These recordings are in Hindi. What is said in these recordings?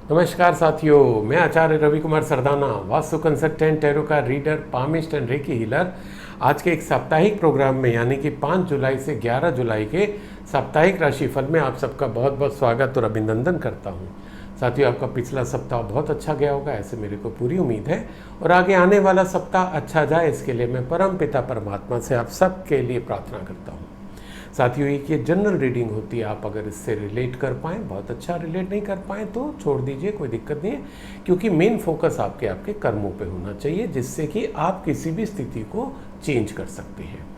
नमस्कार साथियों, मैं आचार्य रवि कुमार सरदाना, वास्तु कंसल्टेंट, टैरो का reader, palmist and recce healer. आज के एक साप्ताहिक प्रोग्राम में यानी कि 5 जुलाई से 11 जुलाई के साप्ताहिक राशिफल में आप सबका बहुत बहुत स्वागत और अभिनंदन करता हूं। साथियों, आपका पिछला सप्ताह बहुत अच्छा गया होगा, ऐसे मेरे को पूरी उम्मीद है, और आगे आने वाला सप्ताह अच्छा जाए इसके लिए मैं परम पिता परमात्मा से आप सबके लिए प्रार्थना करता हूँ। साथियों, एक ये जनरल रीडिंग होती है, आप अगर इससे रिलेट कर पाएँ बहुत अच्छा, रिलेट नहीं कर पाएँ तो छोड़ दीजिए, कोई दिक्कत नहीं है, क्योंकि मेन फोकस आपके कर्मों पे होना चाहिए, जिससे कि आप किसी भी स्थिति को चेंज कर सकते हैं।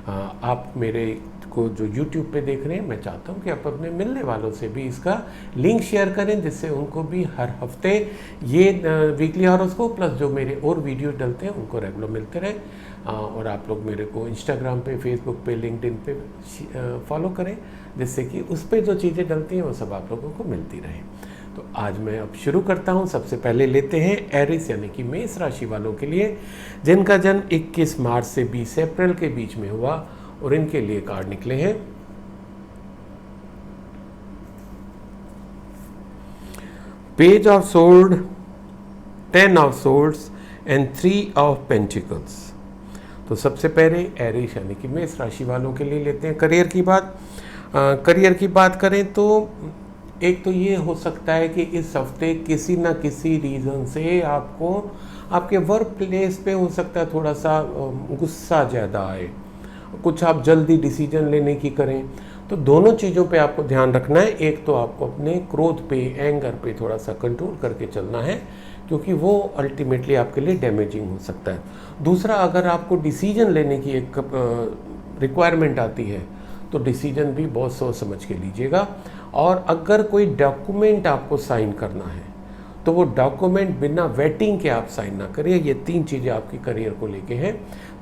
आप मेरे को जो YouTube पे देख रहे हैं, मैं चाहता हूँ कि आप अपने मिलने वालों से भी इसका लिंक शेयर करें, जिससे उनको भी हर हफ्ते ये वीकली हॉरोस्कोप प्लस जो मेरे और वीडियो डलते हैं उनको रेगुलर मिलते रहें। और आप लोग मेरे को इंस्टाग्राम पे, फेसबुक पे, लिंक्डइन पे फॉलो करें, जिससे कि उस पर जो चीज़ें डलती हैं वो सब आप लोगों को मिलती रहें। तो आज मैं अब शुरू करता हूँ। सबसे पहले लेते हैं एरिस यानी कि मेष राशि वालों के लिए, जिनका जन्म 21 मार्च से 20 अप्रैल के बीच में हुआ, और इनके लिए कार्ड निकले हैं page of sword, 10 of swords and 3 of pentacles. तो सबसे पहले एरिस यानी कि मेष राशि वालों के लिए लेते हैं करियर की बात। करियर की बात करें तो एक तो ये हो सकता है कि इस हफ्ते किसी ना किसी रीज़न से आपको आपके वर्क प्लेस पे हो सकता है थोड़ा सा गुस्सा ज़्यादा आए, कुछ आप जल्दी डिसीजन लेने की करें। तो दोनों चीज़ों पे आपको ध्यान रखना है। एक तो आपको अपने क्रोध पे, एंगर पे थोड़ा सा कंट्रोल करके चलना है, क्योंकि वो अल्टीमेटली आपके लिए डैमेजिंग हो सकता है। दूसरा, अगर आपको डिसीजन लेने की एक रिक्वायरमेंट आती है तो डिसीजन भी बहुत सोच समझ के लीजिएगा। और अगर कोई डॉक्यूमेंट आपको साइन करना है तो वो डॉक्यूमेंट बिना वेटिंग के आप साइन ना करिए। ये 3 चीज़ें आपकी करियर को लेके हैं,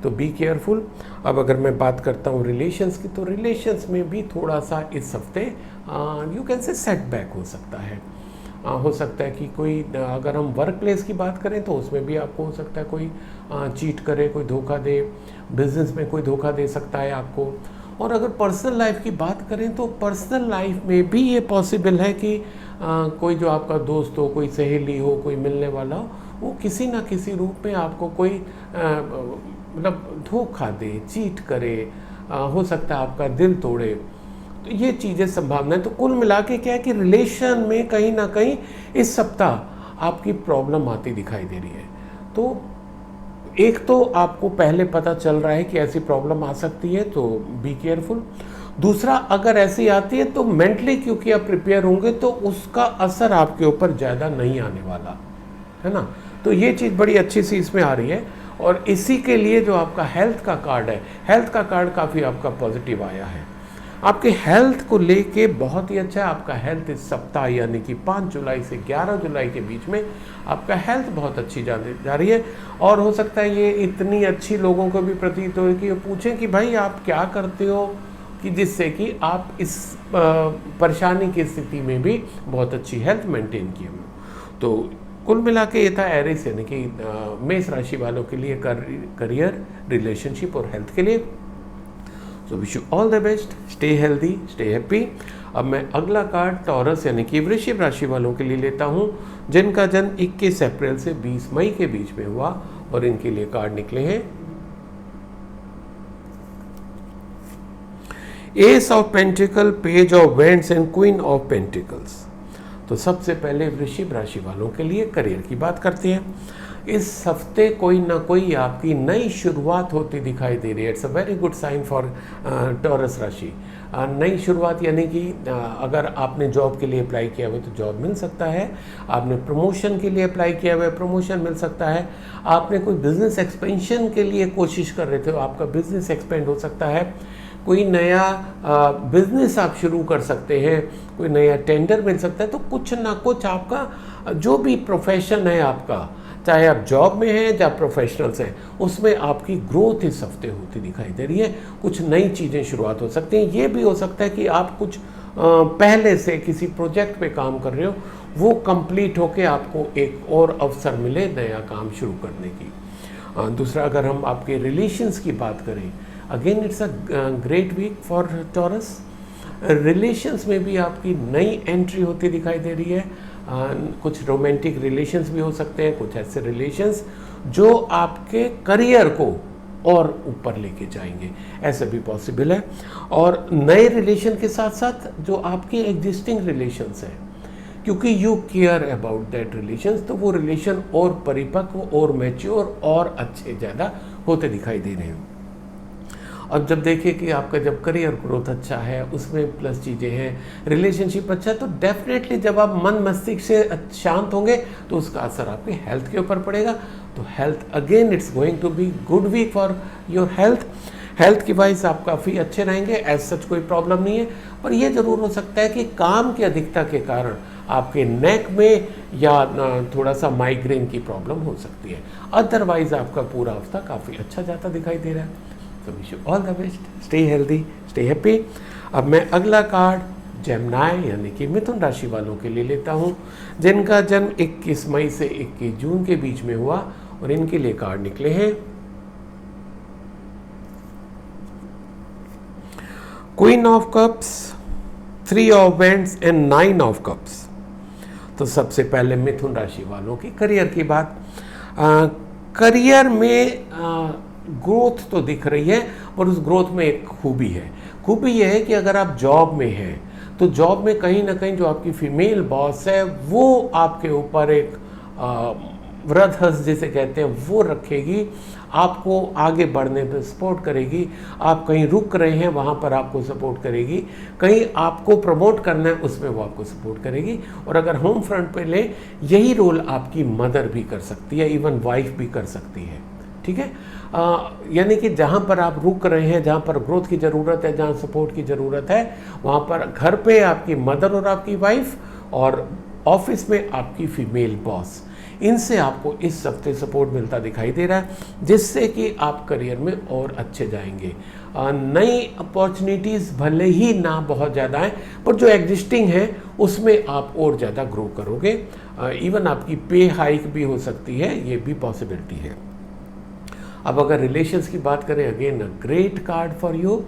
तो बी केयरफुल। अब अगर मैं बात करता हूँ रिलेशंस की, तो रिलेशंस में भी थोड़ा सा इस हफ्ते यू कैन से सेटबैक हो सकता है। हो सकता है कि कोई, अगर हम वर्क प्लेस की बात करें तो उसमें भी आपको हो सकता है कोई चीट करे, कोई धोखा दे, बिजनेस में कोई धोखा दे सकता है आपको। और अगर पर्सनल लाइफ की बात करें तो पर्सनल लाइफ में भी ये पॉसिबल है कि कोई जो आपका दोस्त हो, कोई सहेली हो, कोई मिलने वाला हो, वो किसी ना किसी रूप में आपको कोई मतलब धोखा दे, चीट करे, हो सकता है आपका दिल तोड़े। तो ये चीज़ें संभावना है। तो कुल मिला के क्या है कि रिलेशन में कहीं ना कहीं इस सप्ताह आपकी प्रॉब्लम आती दिखाई दे रही है। तो एक तो आपको पहले पता चल रहा है कि ऐसी प्रॉब्लम आ सकती है, तो बी केयरफुल। दूसरा, अगर ऐसी आती है तो मेंटली क्योंकि आप प्रिपेयर होंगे तो उसका असर आपके ऊपर ज़्यादा नहीं आने वाला है ना। तो ये चीज़ बड़ी अच्छी सी इसमें आ रही है। और इसी के लिए जो आपका हेल्थ का कार्ड है, हेल्थ का कार्ड काफ़ी आपका पॉजिटिव आया है। आपके हेल्थ को लेके बहुत ही अच्छा है। आपका हेल्थ इस सप्ताह यानी कि 5 जुलाई से 11 जुलाई के बीच में आपका हेल्थ बहुत अच्छी जा रही है। और हो सकता है ये इतनी अच्छी लोगों को भी प्रतीत हो कि पूछें कि भाई आप क्या करते हो, कि जिससे कि आप इस परेशानी की स्थिति में भी बहुत अच्छी हेल्थ मेंटेन किए हो। तो कुल मिला के ये था एरिस यानी कि मेष राशि वालों के लिए करियर, रिलेशनशिप और हेल्थ के लिए। सो wish you all the best, stay healthy, stay happy. अब मैं अगला कार्ड टॉरस यानी कि वृश्चिक राशि वालों के लिए लेता हूँ, जिनका जन्म 21 अप्रैल से 20 मई के बीच में हुआ, और इनके लिए कार्ड निकले हैं S of pentacle, page of vends and queen of pentacles. तो सबसे पहले वृश्चिक राशि वालों के लिए करियर की बात करते हैं। इस हफ्ते कोई ना कोई आपकी नई शुरुआत होती दिखाई दे रही है। It's a very good sign for Taurus राशि। नई शुरुआत यानी कि अगर आपने जॉब के लिए अप्लाई किया हुआ तो जॉब मिल सकता है, आपने प्रमोशन के लिए अप्लाई किया हुआ है, प्रमोशन मिल सकता है, आपने कोई बिजनेस एक्सपेंशन के लिए कोशिश कर रहे थे तो आपका बिजनेस एक्सपेंड हो सकता है, कोई नया बिजनेस आप शुरू कर सकते हैं, कोई नया टेंडर मिल सकता है। तो कुछ ना कुछ आपका जो भी प्रोफेशन है आपका, चाहे आप जॉब में हैं या प्रोफेशनल्स हैं, उसमें आपकी ग्रोथ इस हफ्ते होती दिखाई दे रही है। कुछ नई चीज़ें शुरुआत हो सकती हैं। ये भी हो सकता है कि आप कुछ पहले से किसी प्रोजेक्ट पे काम कर रहे हो, वो कंप्लीट होके आपको एक और अवसर मिले नया काम शुरू करने की। दूसरा, अगर हम आपके रिलेशंस की बात करें, again it's a great week for Taurus. Relations में भी आपकी नई एंट्री होती दिखाई दे रही है। कुछ रोमांटिक रिलेशंस भी हो सकते हैं, कुछ ऐसे रिलेशंस जो आपके करियर को और ऊपर लेके जाएंगे, ऐसा भी पॉसिबल है। और नए रिलेशन के साथ साथ जो आपके एग्जिस्टिंग रिलेशंस हैं, क्योंकि you care about that relations, तो वो रिलेशन और परिपक्व और मैच्योर और अच्छे ज़्यादा होते दिखाई दे रहे हैं। अब जब देखिए कि आपका जब करियर ग्रोथ अच्छा है, उसमें प्लस चीज़ें हैं, रिलेशनशिप अच्छा है, तो डेफिनेटली जब आप मन मस्तिष्क से शांत होंगे तो उसका असर आपकी हेल्थ के ऊपर पड़ेगा। तो health again it's going to be good week for your health की वाइज आप काफ़ी अच्छे रहेंगे, एज सच कोई प्रॉब्लम नहीं है। पर यह जरूर हो सकता है कि काम की अधिकता के कारण आपके नेक में या थोड़ा सा माइग्रेन की प्रॉब्लम हो सकती है। अदरवाइज आपका पूरा हफ्ता काफ़ी अच्छा जाता दिखाई दे रहा है। So wish you all the best. Stay healthy, stay happy. अब मैं अगला कार्ड जेमिनी यानी कि मिथुन राशि वालों के लिए लेता हूँ, जिनका जन्म 21 मई से 21 जून के बीच में हुआ, और इनके लिए कार्ड निकले हैं queen of cups, 3 of wands and 9 of cups. तो सबसे पहले मिथुन राशि वालों की करियर की बात। करियर में ग्रोथ तो दिख रही है, और उस ग्रोथ में एक खूबी है। खूबी यह है कि अगर आप जॉब में हैं तो जॉब में कहीं ना कहीं जो आपकी फीमेल बॉस है वो आपके ऊपर एक वृद्धहस्त जिसे कहते हैं वो रखेगी, आपको आगे बढ़ने पर सपोर्ट करेगी। आप कहीं रुक रहे हैं वहाँ पर आपको सपोर्ट करेगी, कहीं आपको प्रमोट करना है उसमें वो आपको सपोर्ट करेगी। और अगर होम फ्रंट पे ले, यही रोल आपकी मदर भी कर सकती है, इवन वाइफ भी कर सकती है। ठीक है, यानी कि जहाँ पर आप रुक रहे हैं, जहाँ पर ग्रोथ की ज़रूरत है, जहाँ सपोर्ट की ज़रूरत है, वहाँ पर घर पे आपकी मदर और आपकी वाइफ, और ऑफिस में आपकी फीमेल बॉस, इनसे आपको इस हफ्ते सपोर्ट मिलता दिखाई दे रहा है, जिससे कि आप करियर में और अच्छे जाएंगे। नई अपॉर्चुनिटीज़ भले ही ना बहुत ज़्यादा हैं, पर जो एग्जिस्टिंग है उसमें आप और ज़्यादा ग्रो करोगे। इवन आपकी पे हाइक भी हो सकती है, ये भी पॉसिबिलिटी है। अब अगर रिलेशंस की बात करें, again great card for you.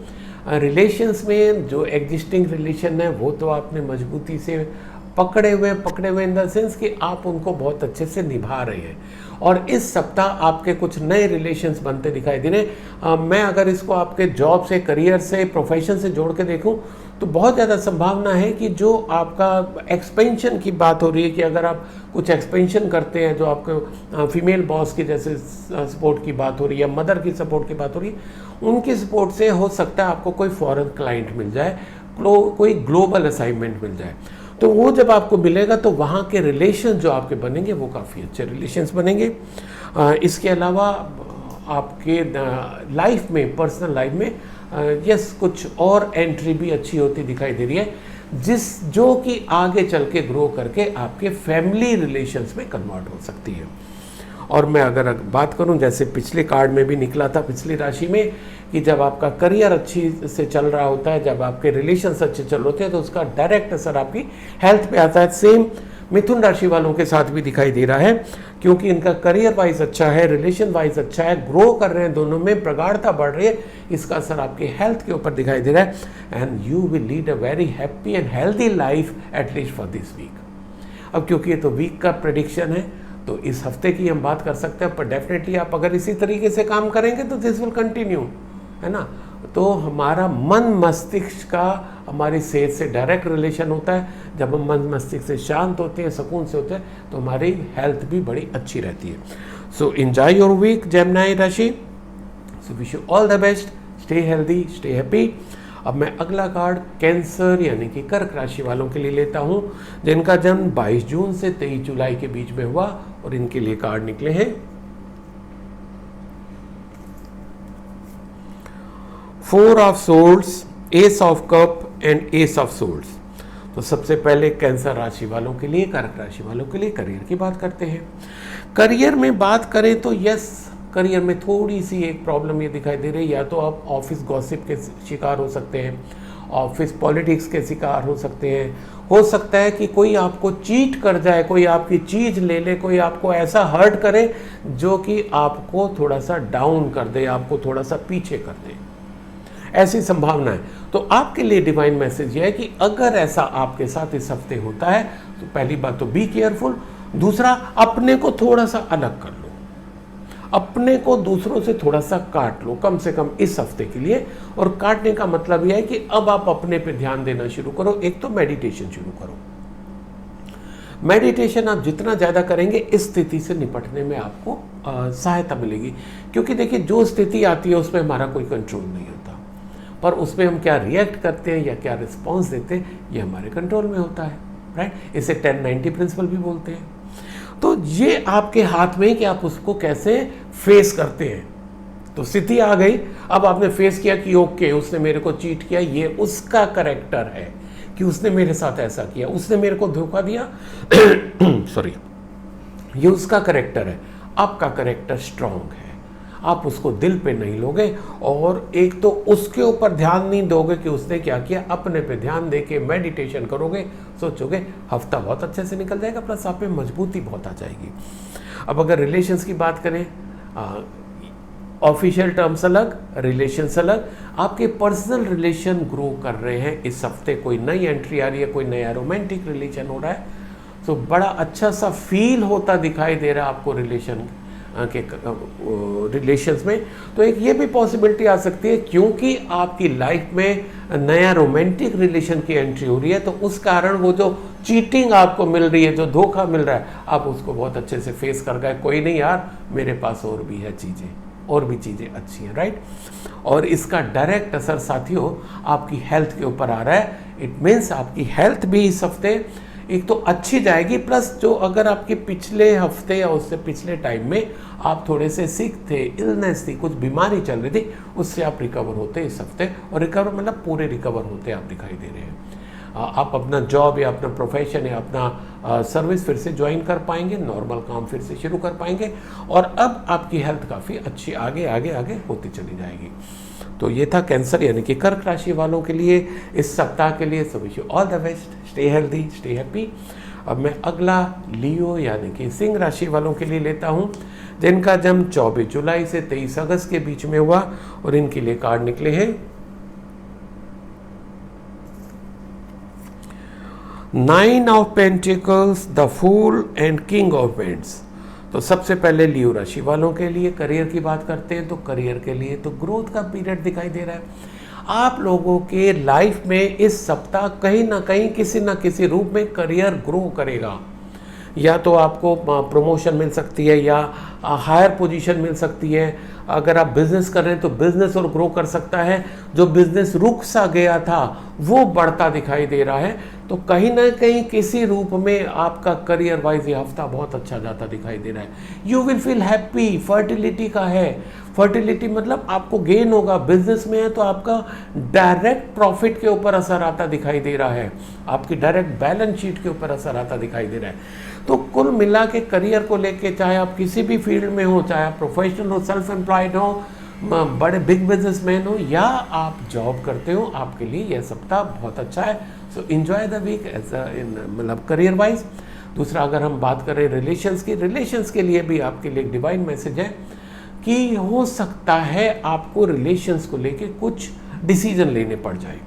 Relations में जो एग्जिस्टिंग रिलेशन है वो तो आपने मजबूती से पकड़े हुए इन द सेंस कि आप उनको बहुत अच्छे से निभा रहे हैं, और इस सप्ताह आपके कुछ नए रिलेशंस बनते दिखाई दे रहे हैं। मैं अगर इसको आपके जॉब से, करियर से, प्रोफेशन से जोड़ के देखूं तो बहुत ज़्यादा संभावना है कि जो आपका एक्सपेंशन की बात हो रही है, कि अगर आप कुछ एक्सपेंशन करते हैं, जो आपके फीमेल बॉस की जैसे सपोर्ट की बात हो रही है, या मदर की सपोर्ट की बात हो रही है, उनकी सपोर्ट से हो सकता है आपको कोई फॉरेन क्लाइंट मिल जाए, कोई ग्लोबल असाइनमेंट मिल जाए। तो वो जब आपको मिलेगा तो वहाँ के रिलेशन जो आपके बनेंगे वो काफ़ी अच्छे रिलेशंस बनेंगे। इसके अलावा आपके लाइफ में, पर्सनल लाइफ में यस कुछ और एंट्री भी अच्छी होती दिखाई दे रही है, जो कि आगे चल के ग्रो करके आपके फैमिली रिलेशंस में कन्वर्ट हो सकती है। और मैं अगर बात करूं, जैसे पिछले कार्ड में भी निकला था पिछली राशि में, कि जब आपका करियर अच्छी से चल रहा होता है, जब आपके रिलेशंस अच्छे चल रहे होते हैं, तो उसका डायरेक्ट असर आपकी हेल्थ पे आता है। सेम मिथुन राशि वालों के साथ भी दिखाई दे रहा है, क्योंकि इनका करियर वाइज अच्छा है, रिलेशन वाइज अच्छा है, ग्रो कर रहे हैं, दोनों में प्रगाढ़ता बढ़ रही है, इसका असर आपके हेल्थ के ऊपर दिखाई दे रहा है। And you will lead a very happy and healthy life at least for this week. अब क्योंकि ये तो वीक का प्रेडिक्शन है, तो इस हफ्ते की हम बात कर सकते हैं, पर डेफिनेटली आप अगर इसी तरीके से काम करेंगे तो दिस विल कंटिन्यू, है ना। तो हमारा मन मस्तिष्क का हमारी सेहत से डायरेक्ट रिलेशन होता है। जब हम मन मस्तिष्क से शांत होते हैं, सुकून से होते हैं, तो हमारी हेल्थ भी बड़ी अच्छी रहती है। So enjoy your week Gemini राशि। So wish you all the best, stay healthy, stay happy. अब मैं अगला कार्ड कैंसर यानी कि कर्क राशि वालों के लिए लेता हूं, जिनका जन्म 22 जून से 23 जुलाई के बीच में हुआ, और इनके लिए कार्ड निकले हैं 4 of swords, S of cup and S of swords. तो सबसे पहले कैंसर राशि वालों के लिए, कर्क राशि वालों के लिए करियर की बात करते हैं। करियर में बात करें तो यस, करियर में थोड़ी सी एक प्रॉब्लम ये दिखाई दे रही है, या तो आप ऑफिस गॉसिप के शिकार हो सकते हैं, ऑफिस पॉलिटिक्स के शिकार हो सकते हैं, हो सकता है कि कोई आपको चीट कर जाए, कोई आपकी चीज़ ले ले, कोई आपको ऐसा हर्ट करे जो कि आपको थोड़ा सा डाउन कर दे, आपको थोड़ा सा पीछे कर दे, ऐसी संभावना है। तो आपके लिए डिवाइन मैसेज यह है कि अगर ऐसा आपके साथ इस हफ्ते होता है तो पहली बात तो बी केयरफुल, दूसरा अपने को थोड़ा सा अलग कर लो, अपने को दूसरों से थोड़ा सा काट लो कम से कम इस हफ्ते के लिए। और काटने का मतलब यह है कि अब आप अपने पे ध्यान देना शुरू करो। एक तो मेडिटेशन शुरू करो। मेडिटेशन आप जितना ज़्यादा करेंगे इस स्थिति से निपटने में आपको सहायता मिलेगी, क्योंकि देखिए जो स्थिति आती है उसमें हमारा कोई कंट्रोल नहीं होता, पर उसमें हम क्या रिएक्ट करते हैं या क्या रिस्पॉन्स देते हैं ये हमारे कंट्रोल में होता है, राइट। इसे 10-90 प्रिंसिपल भी बोलते हैं। तो ये आपके हाथ में कि आप उसको कैसे फेस करते हैं। तो स्थिति आ गई, अब आपने फेस किया कि ओके उसने मेरे को चीट किया, ये उसका करेक्टर है कि उसने मेरे साथ ऐसा किया, उसने मेरे को धोखा दिया सॉरी, ये उसका करेक्टर है। आपका करेक्टर स्ट्रांग है, आप उसको दिल पे नहीं लोगे और एक तो उसके ऊपर ध्यान नहीं दोगे कि उसने क्या किया, अपने पे ध्यान देके मेडिटेशन करोगे, सोचोगे, हफ्ता बहुत अच्छे से निकल जाएगा, प्लस आप में मजबूती बहुत आ जाएगी। अब अगर रिलेशंस की बात करें, ऑफिशियल टर्म्स अलग, रिलेशंस अलग, आपके पर्सनल रिलेशन ग्रो कर रहे हैं इस हफ्ते, कोई नई एंट्री आ रही है, कोई नया रोमांटिक रिलेशन हो रहा है, तो बड़ा अच्छा सा फील होता दिखाई दे रहा है आपको रिलेशन के रिलेशंस में। तो एक ये भी पॉसिबिलिटी आ सकती है क्योंकि आपकी लाइफ में नया रोमांटिक रिलेशन की एंट्री हो रही है, तो उस कारण वो जो चीटिंग आपको मिल रही है, जो धोखा मिल रहा है, आप उसको बहुत अच्छे से फेस कर गए। कोई नहीं यार, मेरे पास और भी है चीज़ें, और भी चीज़ें अच्छी हैं, राइट। और इसका डायरेक्ट असर साथियों आपकी हेल्थ के ऊपर आ रहा है। इट मीन्स आपकी हेल्थ भी इस हफ्ते एक तो अच्छी जाएगी, प्लस जो अगर आपके पिछले हफ्ते या उससे पिछले टाइम में आप थोड़े से सिक थे, इलनेस थी, कुछ बीमारी चल रही थी, उससे आप रिकवर होते इस हफ्ते। और रिकवर मतलब पूरे रिकवर होते आप दिखाई दे रहे हैं। आप अपना जॉब या अपना प्रोफेशन या अपना सर्विस फिर से ज्वाइन कर पाएंगे, नॉर्मल काम फिर से शुरू कर पाएंगे, और अब आपकी हेल्थ काफ़ी अच्छी आगे आगे आगे होती चली जाएगी। तो ये था कैंसर यानी कि कर्क राशि वालों के लिए इस सप्ताह के लिए। सो wish you all the best, stay healthy, stay happy. अब मैं अगला लियो यानी कि सिंह राशि वालों के लिए लेता हूँ, जिनका जन्म 24 जुलाई से 23 अगस्त के बीच में हुआ, और इनके लिए कार्ड निकले हैं 9 of pentacles, the fool and king of wands. तो सबसे पहले लियो राशि वालों के लिए करियर की बात करते हैं, तो करियर के लिए तो ग्रोथ का पीरियड दिखाई दे रहा है। आप लोगों के लाइफ में इस सप्ताह कहीं ना कहीं किसी ना किसी रूप में करियर ग्रो करेगा। या तो आपको प्रमोशन मिल सकती है या हायर पोजीशन मिल सकती है। अगर आप बिजनेस कर रहे हैं तो बिजनेस और ग्रो कर सकता है। जो बिजनेस रुक सा गया था वो बढ़ता दिखाई दे रहा है। तो कहीं ना कहीं किसी रूप में आपका करियर वाइज ये हफ्ता बहुत अच्छा जाता दिखाई दे रहा है। You will feel happy. Fertility का है, फर्टिलिटी मतलब आपको गेन होगा। बिजनेस में है तो आपका डायरेक्ट प्रॉफिट के ऊपर असर आता दिखाई दे रहा है, आपकी डायरेक्ट बैलेंस शीट के ऊपर असर आता दिखाई दे रहा है। तो कुल मिला के करियर को लेके, चाहे आप किसी भी फील्ड में हो, चाहे आप प्रोफेशनल हो, सेल्फ एम्प्लॉयड हो, बड़े बिग बिजनेसमैन हो, या आप जॉब करते हो, आपके लिए यह सप्ताह बहुत अच्छा है। So enjoy the week as मतलब करियर वाइज। दूसरा, अगर हम बात करें रिलेशंस की, रिलेशंस के लिए भी आपके लिए एक डिवाइन मैसेज है कि हो सकता है आपको रिलेशंस को लेके कुछ डिसीजन लेने पड़ जाए।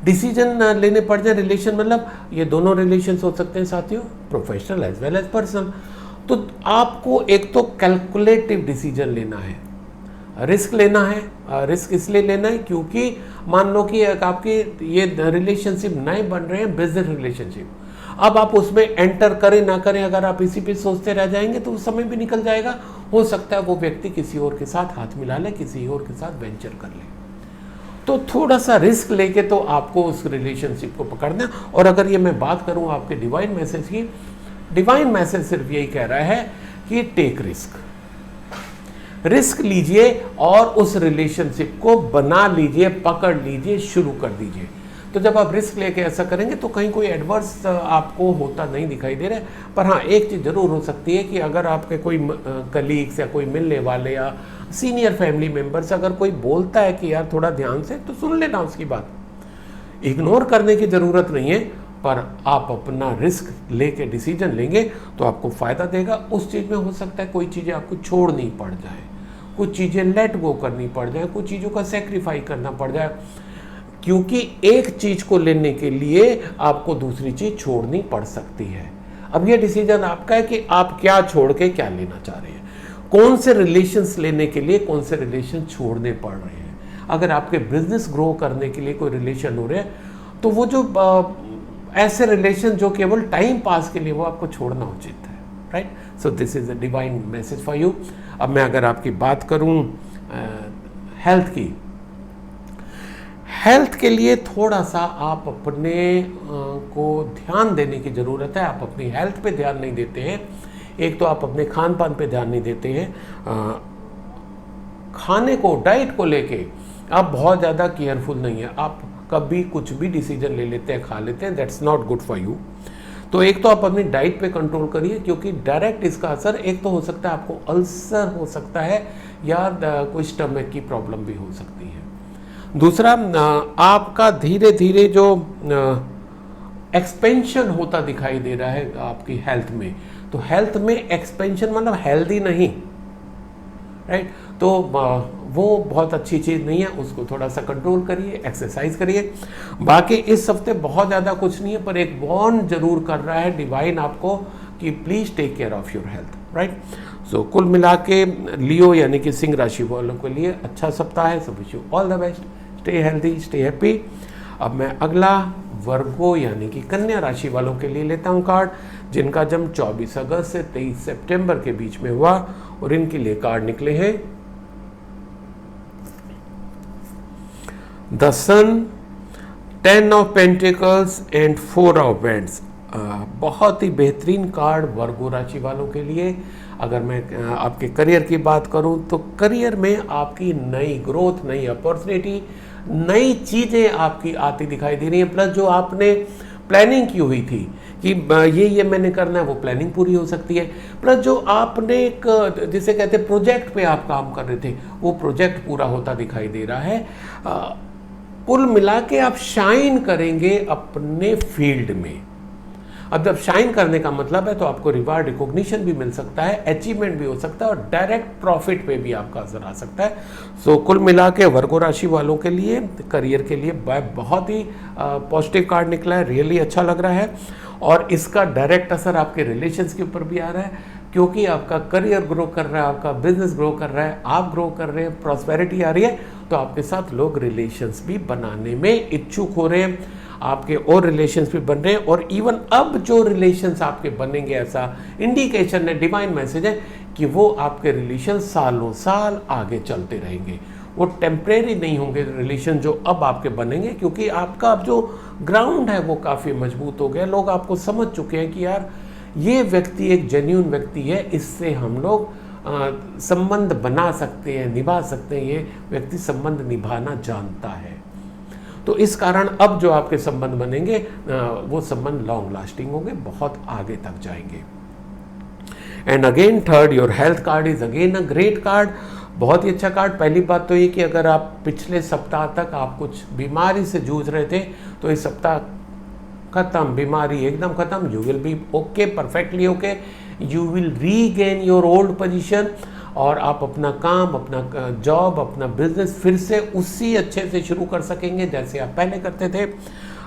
डिसीजन लेने पड़ जाए, रिलेशन मतलब ये दोनों रिलेशंस हो सकते हैं साथियों, professional as well as personal. तो आपको एक तो कैलकुलेटिव डिसीजन लेना है, रिस्क लेना है। रिस्क इसलिए लेना है क्योंकि मान लो कि आपकी ये रिलेशनशिप नए बन रहे हैं, बिजनेस रिलेशनशिप, अब आप उसमें एंटर करें ना करें, अगर आप इसी पे सोचते रह जाएंगे तो समय भी निकल जाएगा। हो सकता है वो व्यक्ति किसी और के साथ हाथ मिला ले, किसी और के साथ वेंचर कर ले। तो थोड़ा सा रिस्क लेके तो आपको उस रिलेशनशिप को पकड़ना। और अगर ये मैं बात करूं आपके डिवाइन मैसेज की, डिवाइन मैसेज सिर्फ यही कह रहा है कि टेक रिस्क, रिस्क लीजिए और उस रिलेशनशिप को बना लीजिए, पकड़ लीजिए, शुरू कर दीजिए। तो जब आप रिस्क लेके ऐसा करेंगे तो कहीं कोई एडवर्स आपको होता नहीं दिखाई दे रहा है। पर हाँ, एक चीज़ जरूर हो सकती है कि अगर आपके कोई कलीग्स या कोई मिलने वाले या सीनियर फैमिली मेंबर्स अगर कोई बोलता है कि यार थोड़ा ध्यान से, तो सुन लेना उसकी बात, इग्नोर करने की ज़रूरत नहीं है। पर आप अपना रिस्क लेके डिसीजन लेंगे तो आपको फ़ायदा देगा। उस चीज़ में हो सकता है कोई चीज़ें आपको छोड़नी पड़ जाए, कुछ चीज़ें लेट गो करनी पड़ जाए, कुछ चीज़ों का सेक्रीफाई करना पड़ जाए। क्योंकि एक चीज को लेने के लिए आपको दूसरी चीज छोड़नी पड़ सकती है। अब ये डिसीजन आपका है कि आप क्या छोड़ के क्या लेना चाह रहे हैं, कौन से रिलेशंस लेने के लिए कौन से रिलेशन छोड़ने पड़ रहे हैं। अगर आपके बिजनेस ग्रो करने के लिए कोई रिलेशन हो रहे हैं तो वो जो ऐसे रिलेशन जो केवल टाइम पास के लिए, वो आपको छोड़ना उचित है, right. So this is a divine message for you. अब मैं अगर आपकी बात करूं हेल्थ की, हेल्थ के लिए थोड़ा सा आप अपने को ध्यान देने की ज़रूरत है। आप अपनी हेल्थ पे ध्यान नहीं देते हैं। एक तो आप अपने खान पान पे ध्यान नहीं देते हैं, खाने को, डाइट को लेके आप बहुत ज़्यादा केयरफुल नहीं है। आप कभी कुछ भी डिसीजन ले लेते हैं, खा लेते हैं, that's not good for you. तो एक तो आप अपनी डाइट पे कंट्रोल करिए, क्योंकि डायरेक्ट इसका असर एक तो हो सकता है आपको अल्सर हो सकता है या कोई स्टमक की प्रॉब्लम भी हो सकती है। दूसरा, आपका धीरे धीरे जो एक्सपेंशन होता दिखाई दे रहा है आपकी हेल्थ में, तो हेल्थ में एक्सपेंशन मतलब हेल्दी नहीं, राइट। तो वो बहुत अच्छी चीज़ नहीं है, उसको थोड़ा सा कंट्रोल करिए, एक्सरसाइज करिए। बाकी इस हफ्ते बहुत ज़्यादा कुछ नहीं है, पर एक वॉर्न जरूर कर रहा है डिवाइन आपको कि please take care of your health, right. So कुल मिला के लियो यानी कि सिंह राशि वालों के लिए अच्छा सप्ताह है। सो wish you all the best, stay healthy, stay happy. अब मैं अगला वर्गो यानी कि कन्या राशि वालों के लिए लेता हूँ कार्ड, जिनका जन्म 24 अगस्त से 23 सितंबर के बीच में हुआ, और इनके लिए कार्ड निकले हैं the sun, 10 of pentacles and 4 of wands. बहुत ही बेहतरीन कार्ड वर्गो राशि वालों के लिए। अगर मैं आपके करियर की बात करूं तो करियर में आपकी नई ग्रोथ, नई अपॉर्चुनिटी, नई चीज़ें आपकी आती दिखाई दे रही हैं। प्लस जो आपने प्लानिंग की हुई थी कि ये मैंने करना है, वो प्लानिंग पूरी हो सकती है। प्लस जो आपने एक जिसे कहते हैं प्रोजेक्ट पे आप काम कर रहे थे, वो प्रोजेक्ट पूरा होता दिखाई दे रहा है। कुल मिला के आप शाइन करेंगे अपने फील्ड में। अब जब शाइन करने का मतलब है तो आपको रिवार्ड, रिकॉग्निशन भी मिल सकता है, अचीवमेंट भी हो सकता है, और डायरेक्ट प्रॉफिट पे भी आपका असर आ सकता है। सो कुल मिला के वर्गो राशि वालों के लिए करियर के लिए बहुत ही पॉजिटिव कार्ड निकला है, रियली अच्छा लग रहा है। और इसका डायरेक्ट असर आपके रिलेशंस के ऊपर भी आ रहा है, क्योंकि आपका करियर ग्रो कर रहा है, आपका बिजनेस ग्रो कर रहा है, आप ग्रो कर रहे हैं, प्रॉस्पेरिटी आ रही है, तो आपके साथ लोग रिलेशंस भी बनाने में इच्छुक हो रहे हैं, आपके और रिलेशंस भी बन रहे हैं। और इवन अब जो रिलेशंस आपके बनेंगे, ऐसा इंडिकेशन है, डिवाइन मैसेज है कि वो आपके रिलेशन सालों साल आगे चलते रहेंगे। वो टेम्परेरी नहीं होंगे रिलेशन जो अब आपके बनेंगे, क्योंकि आपका अब जो ग्राउंड है वो काफ़ी मजबूत हो गया। लोग आपको समझ चुके हैं कि यार ये व्यक्ति एक जेन्यून व्यक्ति है, इससे हम लोग संबंध बना सकते हैं, निभा सकते हैं, ये व्यक्ति संबंध निभाना जानता है। तो इस कारण अब जो आपके संबंध बनेंगे वो संबंध लॉन्ग लास्टिंग होंगे, बहुत आगे तक जाएंगे। And again third, your health card is again a great card, बहुत ही अच्छा कार्ड। पहली बात तो ये कि अगर आप पिछले सप्ताह तक आप कुछ बीमारी से जूझ रहे थे तो इस सप्ताह खत्म, बीमारी एकदम खत्म, you will be okay, perfectly okay, you will regain your old position, और आप अपना काम, अपना जॉब, अपना बिजनेस फिर से उसी अच्छे से शुरू कर सकेंगे जैसे आप पहले करते थे।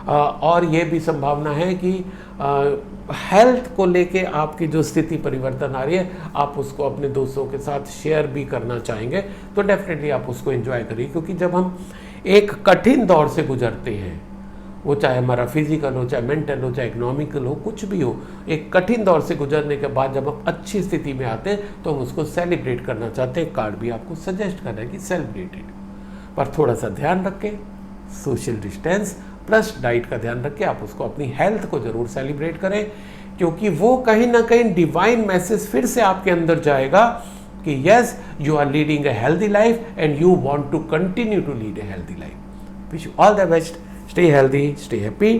और ये भी संभावना है कि हेल्थ को लेके आपकी जो स्थिति परिवर्तन आ रही है, आप उसको अपने दोस्तों के साथ शेयर भी करना चाहेंगे, तो डेफिनेटली आप उसको एंजॉय करिए। क्योंकि जब हम एक कठिन दौर से गुजरते हैं, वो चाहे हमारा फिजिकल हो, चाहे मेंटल हो, चाहे इकोनॉमिकल हो, कुछ भी हो, एक कठिन दौर से गुजरने के बाद जब हम अच्छी स्थिति में आते हैं तो हम उसको सेलिब्रेट करना चाहते हैं। कार्ड भी आपको सजेस्ट कर रहा है कि सेलिब्रेटेड, पर थोड़ा सा ध्यान रखें, सोशल डिस्टेंस प्लस डाइट का ध्यान रखें। आप उसको अपनी हेल्थ को ज़रूर सेलिब्रेट करें, क्योंकि वो कहीं ना कहीं डिवाइन मैसेज फिर से आपके अंदर जाएगा कि yes, you are leading a healthy life and you want to continue to lead a healthy life. Wish you all the best, stay healthy, stay happy.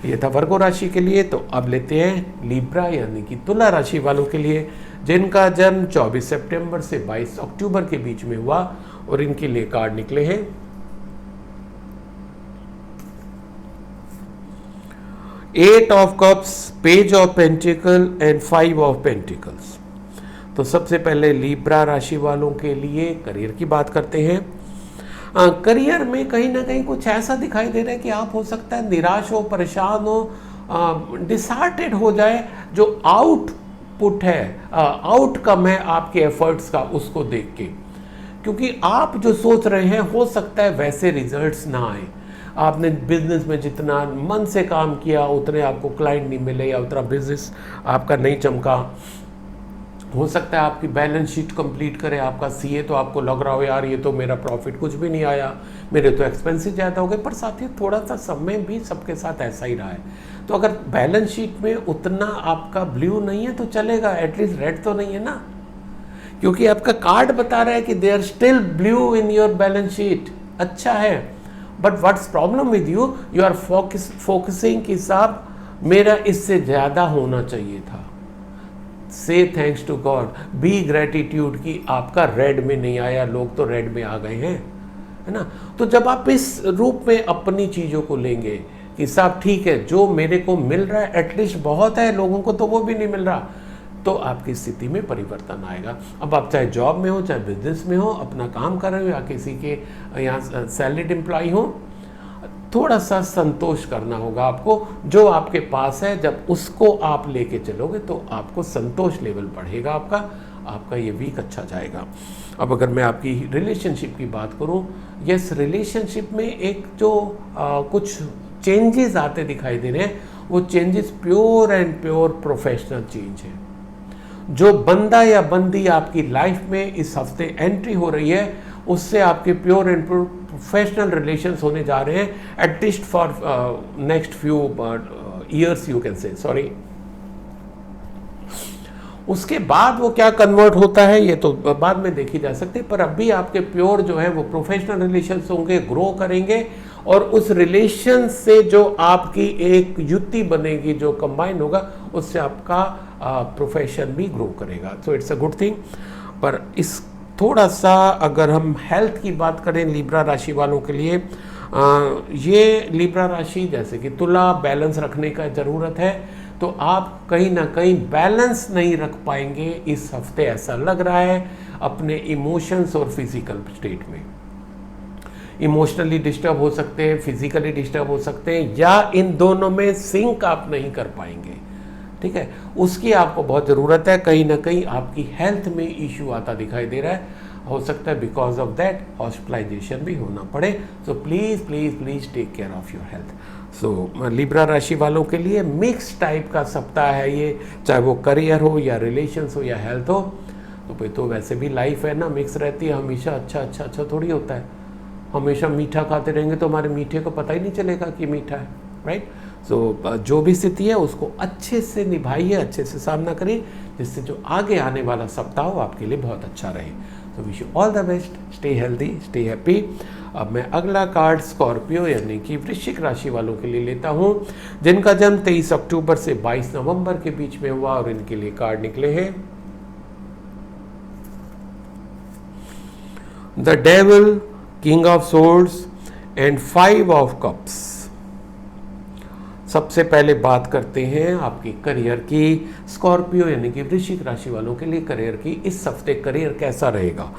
ये था वर्गो राशि के लिए। तो अब लेते हैं लिब्रा यानी कि तुला राशि वालों के लिए, जिनका जन्म 24 सितंबर से 22 अक्टूबर के बीच में हुआ, और इनके लिए कार्ड निकले हैं 8 of cups, page of pentacle and 5 of pentacles. तो सबसे पहले लिब्रा राशि वालों के लिए करियर की बात करते हैं। करियर में कहीं ना कहीं कुछ ऐसा दिखाई दे रहा है कि आप हो सकता है निराश हो, परेशान हो, डिसहार्टेड हो जाए, जो आउटपुट है, आउटकम है आपके एफर्ट्स का, उसको देख के। क्योंकि आप जो सोच रहे हैं हो सकता है वैसे रिजल्ट्स ना आए। आपने बिजनेस में जितना मन से काम किया उतने आपको क्लाइंट नहीं मिले, या उतना बिजनेस आपका नहीं चमका। हो सकता है आपकी बैलेंस शीट कंप्लीट करे आपका सीए, तो आपको लग रहा हो यार ये तो मेरा प्रॉफिट कुछ भी नहीं आया, मेरे तो एक्सपेंसेस ज़्यादा हो गए। पर साथ ही थोड़ा सा समय भी सबके साथ ऐसा ही रहा है। तो अगर बैलेंस शीट में उतना आपका ब्लू नहीं है तो चलेगा, एटलीस्ट रेड तो नहीं है ना, क्योंकि आपका कार्ड बता रहा है कि they are still blue in your balance sheet. अच्छा है, but what's problem with you, you are focusing कि साहब मेरा इससे ज़्यादा होना चाहिए था। So thanks to God, be gratitude कि आपका रेड में नहीं आया, लोग तो रेड में आ गए हैं, है ना। तो जब आप इस रूप में अपनी चीज़ों को लेंगे कि साहब ठीक है जो मेरे को मिल रहा है एटलीस्ट बहुत है, लोगों को तो वो भी नहीं मिल रहा, तो आपकी स्थिति में परिवर्तन आएगा। अब आप चाहे जॉब में हो, चाहे बिजनेस में हो, अपना काम कर रहे हो, या किसी के यहाँ सैलरीड एम्प्लॉय हो, थोड़ा सा संतोष करना होगा आपको। जो आपके पास है जब उसको आप लेके चलोगे तो आपको संतोष लेवल बढ़ेगा, आपका ये वीक अच्छा जाएगा। अब अगर मैं आपकी रिलेशनशिप की बात करूं, यस, रिलेशनशिप में एक जो कुछ चेंजेस आते दिखाई दे रहे हैं, वो changes pure and pure professional change है। जो बंदा या बंदी आपकी लाइफ में इस हफ्ते एंट्री हो रही है, उससे आपके प्योर एंड प्रोफेशनल रिलेशंस होने जा रहे हैं, at least for next few years you can say, sorry. उसके बाद वो क्या कन्वर्ट होता है ये तो बाद में देखी जा सकती है, पर अभी आपके प्योर जो है वो प्रोफेशनल रिलेशंस होंगे, ग्रो करेंगे, और उस रिलेशन से जो आपकी एक युति बनेगी, जो कंबाइन होगा, उससे आपका प्रोफेशन भी ग्रो करेगा। So it's a good thing. पर इस थोड़ा सा अगर हम हेल्थ की बात करें लिब्रा राशि वालों के लिए, ये लिब्रा राशि जैसे कि तुला, बैलेंस रखने का ज़रूरत है, तो आप कहीं ना कहीं बैलेंस नहीं रख पाएंगे इस हफ्ते, ऐसा लग रहा है, अपने इमोशंस और फिजिकल स्टेट में। इमोशनली डिस्टर्ब हो सकते हैं, फिजिकली डिस्टर्ब हो सकते हैं, या इन दोनों में सिंक आप नहीं कर पाएंगे, ठीक है। उसकी आपको बहुत ज़रूरत है। कहीं ना कहीं आपकी हेल्थ में इश्यू आता दिखाई दे रहा है, हो सकता है बिकॉज ऑफ दैट हॉस्पिटलाइजेशन भी होना पड़े। So please please please take care of your health. So Libra राशि वालों के लिए मिक्स टाइप का सप्ताह है ये, चाहे वो करियर हो या रिलेशंस हो या हेल्थ हो। तो भाई तो वैसे भी लाइफ है ना, मिक्स रहती है, हमेशा अच्छा अच्छा अच्छा थोड़ी होता है। हमेशा मीठा खाते रहेंगे तो हमारे मीठे को पता ही नहीं चलेगा कि मीठा है, राइट। सो जो भी स्थिति है उसको अच्छे से निभाइए, अच्छे से सामना करिए, जिससे जो आगे आने वाला सप्ताह हो आपके लिए बहुत अच्छा रहे। सो wish you all the best, stay healthy, stay happy. अब मैं अगला कार्ड स्कॉर्पियो यानी कि वृश्चिक राशि वालों के लिए लेता हूं, जिनका जन्म 23 अक्टूबर से 22 नवंबर के बीच में हुआ, और इनके लिए कार्ड निकले हैं the devil, king of swords and 5 of cups. सबसे पहले बात करते हैं आपकी करियर की। स्कॉर्पियो यानी कि वृश्चिक राशि वालों के लिए करियर की इस हफ्ते करियर कैसा रहेगा।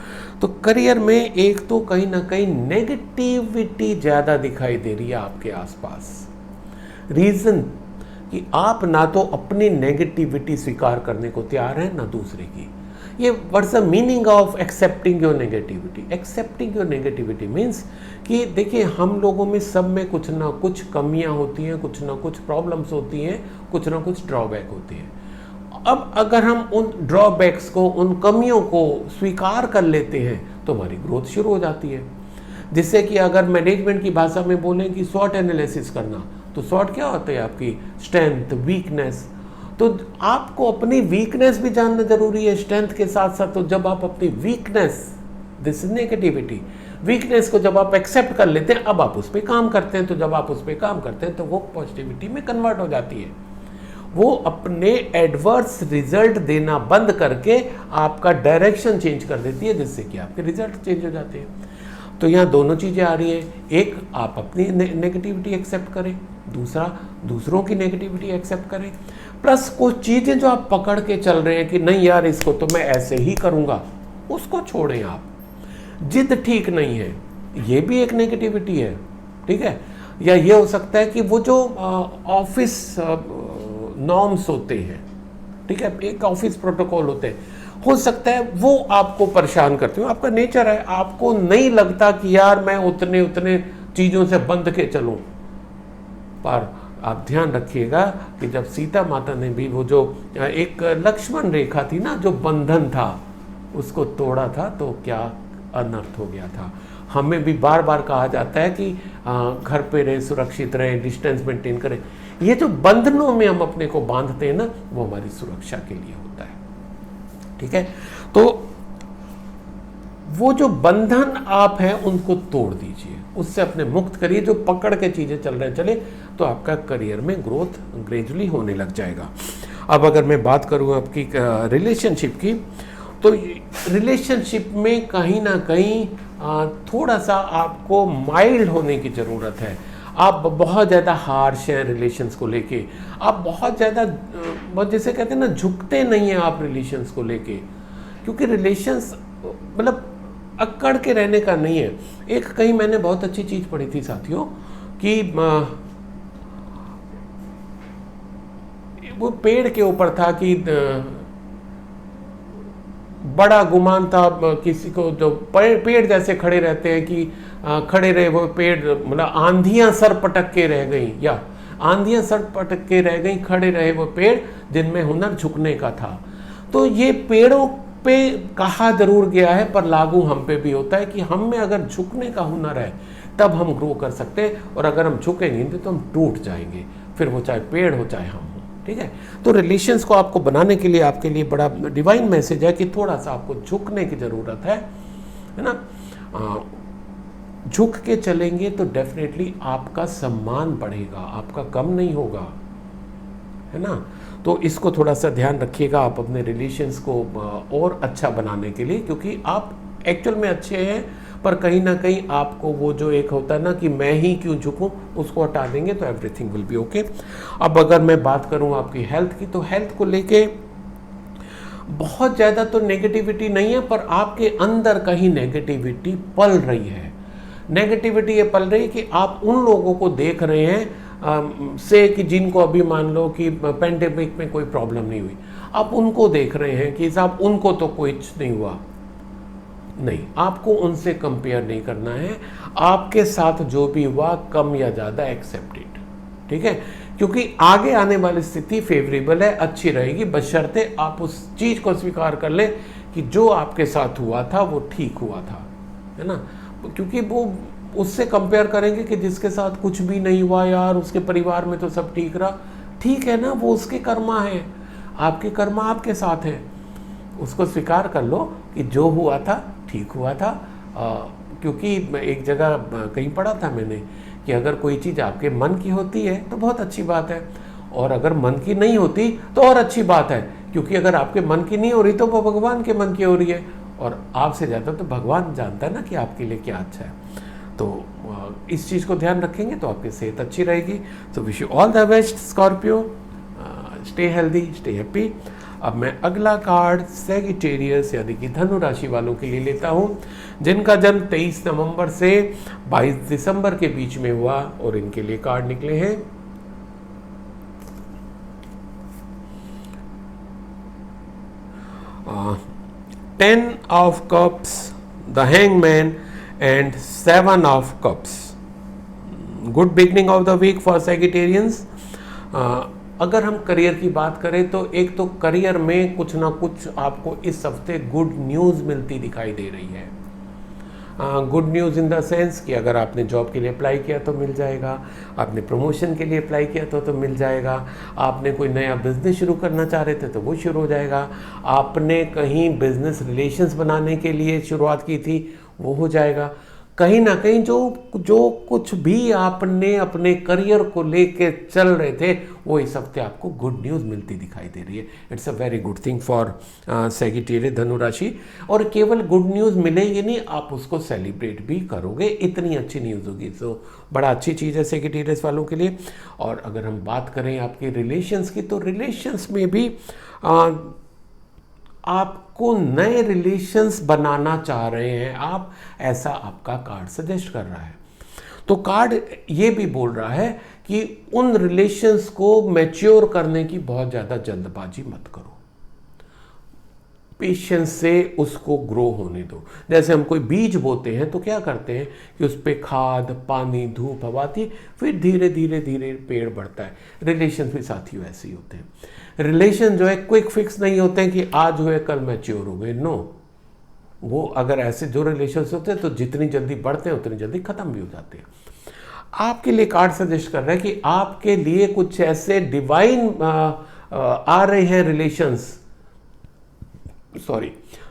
तो करियर में एक तो कहीं ना कहीं नेगेटिविटी ज़्यादा दिखाई दे रही है आपके आसपास। रीज़न कि आप ना तो अपनी नेगेटिविटी स्वीकार करने को तैयार हैं, ना दूसरे की। ये what's the meaning of accepting your negativity. Accepting your negativity means कि देखिए हम लोगों में सब में कुछ ना कुछ कमियां होती हैं, कुछ ना कुछ प्रॉब्लम्स होती हैं, कुछ ना कुछ ड्रॉबैक होती हैं। अब अगर हम उन ड्रॉबैक्स को, उन कमियों को स्वीकार कर लेते हैं तो हमारी ग्रोथ शुरू हो जाती है। जिससे कि अगर मैनेजमेंट की भाषा में बोलें कि स्वॉट एनालिसिस करना, तो स्वॉट क्या होता है आपकी स्ट्रेंथ, वीकनेस। तो आपको अपनी वीकनेस भी जानना जरूरी है स्ट्रेंथ के साथ साथ। तो जब आप अपनी weakness, this is negativity, weakness को जब आप एक्सेप्ट कर लेते हैं, अब आप उस पर काम करते हैं। तो जब आप उस पर काम करते हैं तो वो पॉजिटिविटी में कन्वर्ट हो जाती है। वो अपने एडवर्स रिजल्ट देना बंद करके आपका डायरेक्शन चेंज कर देती है, जिससे कि आपके रिजल्ट चेंज हो जाते हैं। तो यहाँ दोनों चीज़ें आ रही हैं, एक आप अपनी नेगेटिविटी एक्सेप्ट करें, दूसरा दूसरों की नेगेटिविटी एक्सेप्ट करें। प्लस कुछ चीज़ें जो आप पकड़ के चल रहे हैं कि नहीं यार इसको तो मैं ऐसे ही करूँगा, उसको छोड़ें आप। जिद ठीक नहीं है, ये भी एक नेगेटिविटी है, ठीक है। या ये हो सकता है कि वो जो ऑफिस नॉर्म्स होते हैं, ठीक है, एक ऑफिस प्रोटोकॉल होते हैं, हो सकता है वो आपको परेशान करते हो। आपका नेचर है, आपको नहीं लगता कि यार मैं उतने उतने चीज़ों से बंध के चलूं। पर आप ध्यान रखिएगा कि जब सीता माता ने भी वो जो एक लक्ष्मण रेखा थी ना, जो बंधन था, उसको तोड़ा था, तो क्या अनर्थ हो गया था। हमें भी बार बार कहा जाता है कि घर पे रहें, सुरक्षित रहें, डिस्टेंस मेंटेन करें। ये जो बंधनों में हम अपने को बांधते हैं ना, वो हमारी सुरक्षा के लिए होता है, ठीक है। तो वो जो बंधन आप हैं उनको तोड़ दीजिए, उससे अपने मुक्त करिए। जो पकड़ के चीज़ें चल रहे चले, तो आपका करियर में ग्रोथ ग्रेजुअली होने लग जाएगा। अब अगर मैं बात करूँ आपकी रिलेशनशिप की, तो रिलेशनशिप में कहीं ना कहीं थोड़ा सा आपको माइल्ड होने की ज़रूरत है। आप बहुत ज़्यादा हार्श हैं रिलेशंस को लेके, आप बहुत ज़्यादा जैसे कहते हैं ना, झुकते नहीं हैं आप रिलेशंस को लेके, क्योंकि रिलेशंस मतलब अकड़ के रहने का नहीं है। एक कहीं मैंने बहुत अच्छी चीज़ पढ़ी थी साथियों, कि वो पेड़ के ऊपर था कि बड़ा गुमान था किसी को, जो पेड़ जैसे खड़े रहते हैं कि खड़े रहे वो पेड़, मतलब आंधियां सर पटक के रह गई, या आंधियां सर पटक के रह गई, खड़े रहे वो पेड़ जिनमें हुनर झुकने का था। तो ये पेड़ों पे कहा जरूर गया है, पर लागू हम पे भी होता है कि हम में अगर झुकने का हुनर है तब हम ग्रो कर सकते हैं, और अगर हम झुकेंगे तो हम टूट जाएंगे, फिर वो चाहे पेड़ हो चाहे हम हो, ठीक है। तो रिलेशंस को आपको बनाने के लिए आपके लिए बड़ा डिवाइन मैसेज है कि थोड़ा सा आपको झुकने की ज़रूरत है ना। झुक के चलेंगे तो डेफिनेटली आपका सम्मान बढ़ेगा, आपका कम नहीं होगा, है ना। तो इसको थोड़ा सा ध्यान रखिएगा आप अपने रिलेशंस को और अच्छा बनाने के लिए, क्योंकि आप एक्चुअल में अच्छे हैं, पर कहीं ना कहीं आपको वो जो एक होता है ना कि मैं ही क्यों झुकूं, उसको हटा देंगे तो एवरीथिंग विल बी ओके। अब अगर मैं बात करूं आपकी हेल्थ की, तो हेल्थ को लेके बहुत ज़्यादा तो नेगेटिविटी नहीं है, पर आपके अंदर कहीं नेगेटिविटी पल रही है। नेगेटिविटी ये पल रही है कि आप उन लोगों को देख रहे हैं से कि जिनको अभी मान लो कि पेंडेमिक में कोई प्रॉब्लम नहीं हुई, आप उनको देख रहे हैं कि साहब उनको तो कुछ नहीं हुआ। नहीं, आपको उनसे कंपेयर नहीं करना है। आपके साथ जो भी हुआ कम या ज़्यादा एक्सेप्टेड, ठीक है, क्योंकि आगे आने वाली स्थिति फेवरेबल है, अच्छी रहेगी, बशर्ते आप उस चीज़ को स्वीकार कर लें कि जो आपके साथ हुआ था वो ठीक हुआ था, है ना। क्योंकि वो उससे कंपेयर करेंगे कि जिसके साथ कुछ भी नहीं हुआ, यार उसके परिवार में तो सब ठीक रहा, ठीक है ना, वो उसके कर्मा है, आपके कर्मा आपके साथ हैं। उसको स्वीकार कर लो कि जो हुआ था ठीक हुआ था। क्योंकि एक जगह कहीं पढ़ा था मैंने कि अगर कोई चीज़ आपके मन की होती है तो बहुत अच्छी बात है, और अगर मन की नहीं होती तो और अच्छी बात है, क्योंकि अगर आपके मन की नहीं हो रही तो वो भगवान के मन की हो रही है, और आपसे ज़्यादा तो भगवान जानता है ना कि आपके लिए क्या अच्छा है। तो इस चीज़ को ध्यान रखेंगे तो आपकी सेहत अच्छी रहेगी। तो wish you all the best Scorpio, stay healthy, stay happy. अब मैं अगला कार्ड सैगिटेरियस यानी कि धनु राशि वालों के लिए लेता हूं, जिनका जन्म 23 नवंबर से 22 दिसंबर के बीच में हुआ, और इनके लिए कार्ड निकले हैं 10 of cups, the hangman and 7 of cups. Good beginning of the week for Sagittarians. अगर हम करियर की बात करें तो एक तो करियर में कुछ ना कुछ आपको इस हफ्ते गुड न्यूज़ मिलती दिखाई दे रही है। Good news in the sense कि अगर आपने जॉब के लिए अप्लाई किया तो मिल जाएगा, आपने प्रमोशन के लिए अप्लाई किया तो मिल जाएगा, आपने कोई नया बिजनेस शुरू करना चाह रहे थे तो वो शुरू हो जाएगा, आपने कहीं बिजनेस रिलेशंस बनाने के लिए शुरुआत की थी वो हो जाएगा। कहीं ना कहीं जो कुछ भी आपने अपने करियर को लेके चल रहे थे वो इस हफ्ते आपको गुड न्यूज़ मिलती दिखाई दे रही है। It's a very good thing for Sagittarius धनु राशि। और केवल गुड न्यूज़ मिलेगी नहीं, आप उसको सेलिब्रेट भी करोगे, इतनी अच्छी न्यूज़ होगी। तो बड़ा अच्छी चीज़ है सैगिटेरियस वालों के लिए। और अगर हम बात करें आपके रिलेशंस की, तो रिलेशंस में भी आपको नए रिलेशंस बनाना चाह रहे हैं आप, ऐसा आपका कार्ड सजेस्ट कर रहा है। तो कार्ड ये भी बोल रहा है कि उन रिलेशंस को मैच्योर करने की बहुत ज़्यादा जल्दबाजी मत करो, पेशेंस से उसको ग्रो होने दो। जैसे हम कोई बीज बोते हैं तो क्या करते हैं कि उस पर खाद, पानी, धूप, हवा आती है, फिर धीरे धीरे धीरे पेड़ बढ़ता है। रिलेशन भी साथियों ऐसे ही होते हैं। रिलेशन जो है क्विक फिक्स नहीं होते हैं कि आज हुए कल मैच्योर हो गए, नो। वो अगर ऐसे जो रिलेशन होते हैं तो जितनी जल्दी बढ़ते हैं उतनी जल्दी खत्म भी हो जाते हैं। आपके लिए कार्ड सजेस्ट कर रहा है कि आपके लिए कुछ ऐसे डिवाइन आ रहे हैं रिलेशंस,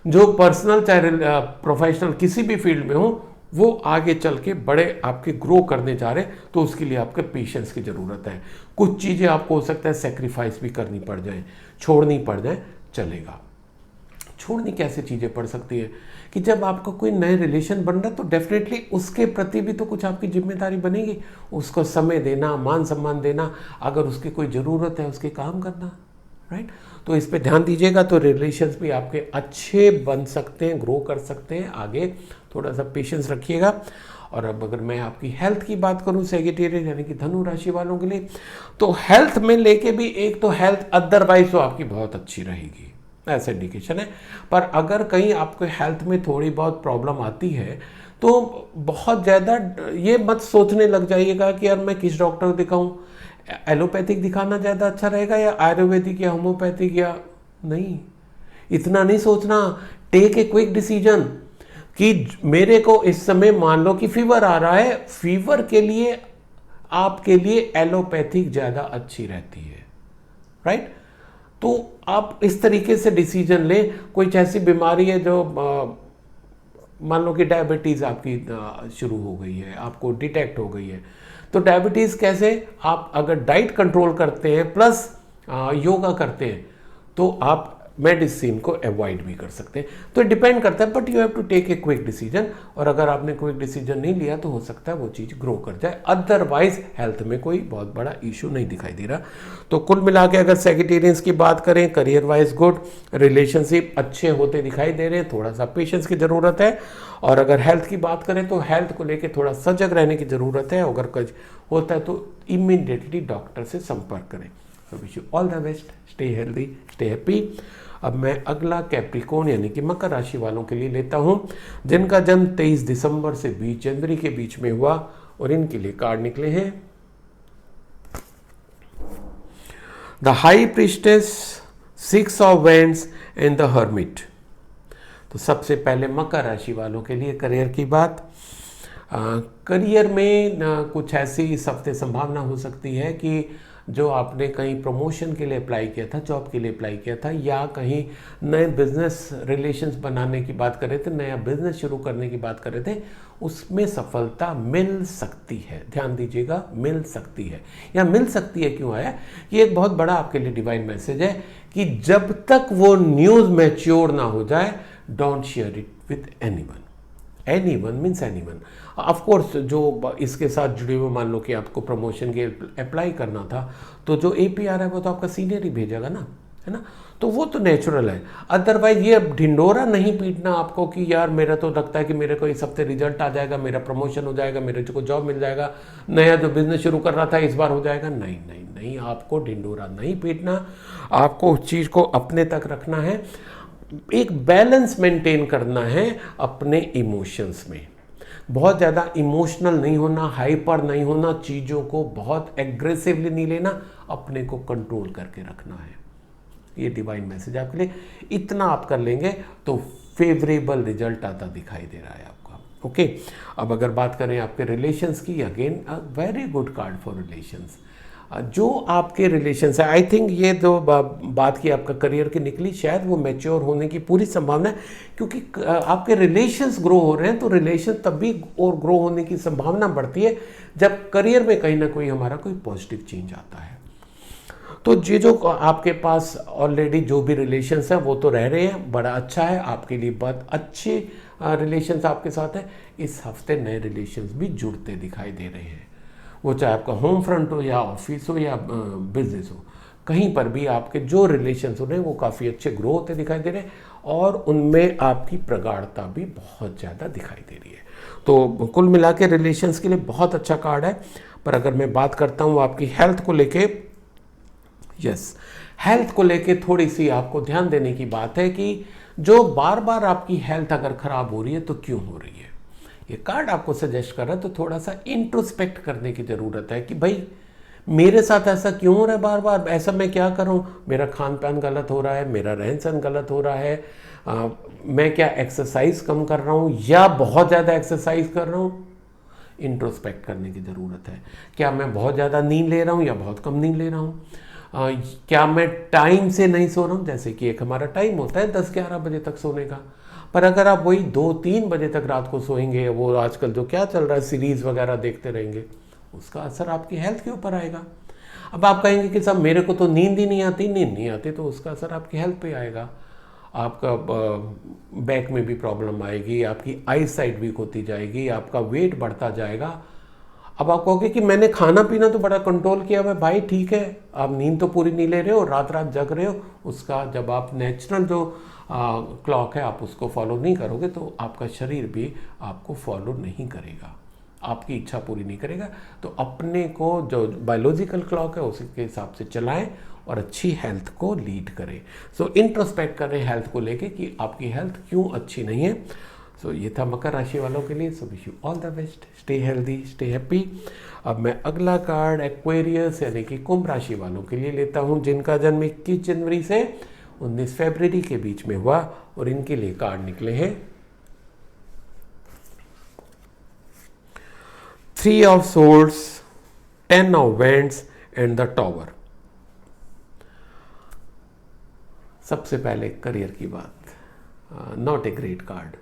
जो पर्सनल चाहे प्रोफेशनल किसी भी फील्ड में हो, वो आगे चल के बड़े आपके ग्रो करने जा रहे हैं। तो उसके लिए आपके पेशेंस की ज़रूरत है। कुछ चीज़ें आपको हो सकता है सेक्रीफाइस भी करनी पड़ जाए, छोड़नी पड़ जाए, चलेगा। छोड़नी कैसे चीज़ें पड़ सकती है कि जब आपका कोई नए रिलेशन बन रहा है तो डेफिनेटली उसके प्रति भी तो कुछ आपकी जिम्मेदारी बनेगी। उसको समय देना, मान सम्मान देना, अगर उसकी कोई ज़रूरत है उसके काम करना, राइट। तो इस पे ध्यान दीजिएगा तो रिलेशंस भी आपके अच्छे बन सकते हैं, ग्रो कर सकते हैं आगे। थोड़ा सा पेशेंस रखिएगा। और अब अगर मैं आपकी हेल्थ की बात करूं, सेजिटेरियस यानी कि धनु राशि वालों के लिए, तो हेल्थ में लेके भी एक तो हेल्थ अदरवाइज तो आपकी बहुत अच्छी रहेगी, ऐसा इंडिकेशन है। पर अगर कहीं आपको हेल्थ में थोड़ी बहुत प्रॉब्लम आती है तो बहुत ज़्यादा ये मत सोचने लग जाइएगा कि यार मैं किस डॉक्टर को दिखाऊं, एलोपैथिक दिखाना ज़्यादा अच्छा रहेगा या आयुर्वेदिक या होम्योपैथिक, या नहीं, इतना नहीं सोचना। टेक ए क्विक डिसीजन कि मेरे को इस समय मान लो कि फीवर आ रहा है, फीवर के लिए आपके लिए एलोपैथिक ज़्यादा अच्छी रहती है, राइट। तो आप इस तरीके से डिसीजन लें। कोई ऐसी बीमारी है जो मान लो कि डायबिटीज़ आपकी शुरू हो गई है, आपको डिटेक्ट हो गई है, तो डायबिटीज़ कैसे, आप अगर डाइट कंट्रोल करते हैं प्लस योगा करते हैं तो आप मेडिसिन को अवॉइड भी कर सकते हैं। तो डिपेंड करता है, but you have to take a quick decision. और अगर आपने क्विक डिसीजन नहीं लिया तो हो सकता है वो चीज़ ग्रो कर जाए, अदरवाइज हेल्थ में कोई बहुत बड़ा इशू नहीं दिखाई दे रहा। तो कुल मिला के अगर सेजिटेरियंस की बात करें, करियर वाइज गुड, रिलेशनशिप अच्छे होते दिखाई दे रहे हैं, थोड़ा सा पेशेंस की ज़रूरत है। और अगर हेल्थ की बात करें तो हेल्थ को लेकर थोड़ा सजग रहने की ज़रूरत है। अगर कुछ होता है तो इमीडिएटली डॉक्टर से संपर्क करें। So wish you all the best, stay healthy, stay happy। अब मैं अगला कैप्रिकॉर्न यानी कि मकर राशि वालों के लिए लेता हूं, जिनका जन्म 23 दिसंबर से 20 जनवरी के बीच में हुआ, और इनके लिए कार्ड निकले हैं the high priestess, 6 of wands and the hermit. तो सबसे पहले मकर राशि वालों के लिए करियर की बात। करियर में कुछ ऐसी इस हफ्ते संभावना हो सकती है कि जो आपने कहीं प्रमोशन के लिए अप्लाई किया था, जॉब के लिए अप्लाई किया था, या कहीं नए बिजनेस रिलेशंस बनाने की बात कर रहे थे, नया बिजनेस शुरू करने की बात कर रहे थे, उसमें सफलता मिल सकती है। ध्यान दीजिएगा, मिल सकती है। या मिल सकती है क्यों आया, ये एक बहुत बड़ा आपके लिए डिवाइन मैसेज है कि जब तक वो न्यूज़ मैच्योर ना हो जाए, don't share it with anyone. Anyone means anyone. Of course जो इसके साथ जुड़े हुए, मान लो कि आपको प्रमोशन के अप्लाई करना था, तो जो APR है वो तो आपका सीनियर ही भेजेगा ना, है ना। तो वो तो नेचुरल है। अदरवाइज ये ढिंडोरा नहीं पीटना आपको कि यार मेरा तो लगता है कि मेरे को इस हफ्ते रिजल्ट आ जाएगा, मेरा प्रमोशन हो जाएगा, मेरे को जॉब मिल जाएगा, नया जो बिजनेस शुरू कर रहा था इस बार हो जाएगा। नहीं नहीं नहीं, आपको ढिंडोरा नहीं पीटना। आपको उस चीज़ को अपने तक रखना है, एक बैलेंस मेंटेन करना है अपने इमोशंस में। बहुत ज़्यादा इमोशनल नहीं होना, हाइपर नहीं होना, चीज़ों को बहुत एग्रेसिवली नहीं लेना, अपने को कंट्रोल करके रखना है। ये डिवाइन मैसेज आपके लिए। इतना आप कर लेंगे तो फेवरेबल रिजल्ट आता दिखाई दे रहा है आपका। ओके, अब अगर बात करें आपके रिलेशंस की, again a very good card for relations. जो आपके रिलेशंस है, आई थिंक ये जो बात की आपका करियर की निकली, शायद वो मैच्योर होने की पूरी संभावना है, क्योंकि आपके रिलेशंस ग्रो हो रहे हैं। तो रिलेशन तब भी और ग्रो होने की संभावना बढ़ती है जब करियर में कहीं ना कोई हमारा कोई पॉजिटिव चेंज आता है। तो ये जो आपके पास ऑलरेडी जो भी रिलेशंस हैं वो तो रह रहे हैं, बड़ा अच्छा है आपके लिए, बहुत अच्छे रिलेशंस आपके साथ हैं। इस हफ्ते नए रिलेशंस भी जुड़ते दिखाई दे रहे हैं, वो चाहे आपका होम फ्रंट हो या ऑफिस हो या बिजनेस हो। कहीं पर भी आपके जो रिलेशंस हो रहे हैं वो काफ़ी अच्छे ग्रो होते दिखाई दे रहे हैं और उनमें आपकी प्रगाढ़ता भी बहुत ज़्यादा दिखाई दे रही है। तो कुल मिला के रिलेशंस के लिए बहुत अच्छा कार्ड है। पर अगर मैं बात करता हूँ आपकी हेल्थ को लेके, यस, हेल्थ को लेके थोड़ी सी आपको ध्यान देने की बात है कि जो बार बार आपकी हेल्थ अगर ख़राब हो रही है तो क्यों हो रही है। ये कार्ड आपको सजेस्ट कर रहा है तो थोड़ा सा इंट्रोस्पेक्ट करने की ज़रूरत है कि भाई मेरे साथ ऐसा क्यों हो रहा है बार बार, ऐसा मैं क्या करूं, मेरा खान पान गलत हो रहा है, मेरा रहन सहन गलत हो रहा है, मैं क्या एक्सरसाइज कम कर रहा हूं या बहुत ज़्यादा एक्सरसाइज कर रहा हूं। इंट्रोस्पेक्ट करने की ज़रूरत है। क्या मैं बहुत ज़्यादा नींद ले रहा हूं या बहुत कम नींद ले रहा हूं, क्या मैं टाइम से नहीं सो रहा हूँ, जैसे कि एक हमारा टाइम होता है 10-11 बजे तक सोने का, पर अगर आप वही 2-3 बजे तक रात को सोएंगे, वो आजकल जो क्या चल रहा है सीरीज़ वगैरह देखते रहेंगे, उसका असर आपकी हेल्थ के ऊपर आएगा। अब आप कहेंगे कि साहब मेरे को तो नींद ही नहीं आती, नींद नहीं आती तो उसका असर आपकी हेल्थ पे आएगा। आपका बैक में भी प्रॉब्लम आएगी, आपकी आई साइट वीक होती जाएगी, आपका वेट बढ़ता जाएगा। अब आप कहोगे कि मैंने खाना पीना तो बड़ा कंट्रोल किया हुआ है। भाई ठीक है, आप नींद तो पूरी नहीं ले रहे हो, रात रात जग रहे हो, उसका जब आप नेचुरल जो क्लॉक है आप उसको फॉलो नहीं करोगे तो आपका शरीर भी आपको फॉलो नहीं करेगा, आपकी इच्छा पूरी नहीं करेगा। तो अपने को जो बायोलॉजिकल क्लॉक है उसी के हिसाब से चलाएं और अच्छी हेल्थ को लीड करें। सो इंट्रोस्पेक्ट करें हेल्थ को लेके कि आपकी हेल्थ क्यों अच्छी नहीं है। सो ये था मकर राशि वालों के लिए। सो wish you all the best, stay healthy, stay happy. अब मैं अगला कार्ड एक्वेरियस यानी कि कुंभ राशि वालों के लिए लेता हूं जिनका जन्म 21 जनवरी से 19 फरवरी के बीच में हुआ और इनके लिए कार्ड निकले हैं 3 of swords, 10 of wands and the tower. सबसे पहले करियर की बात, not a great card.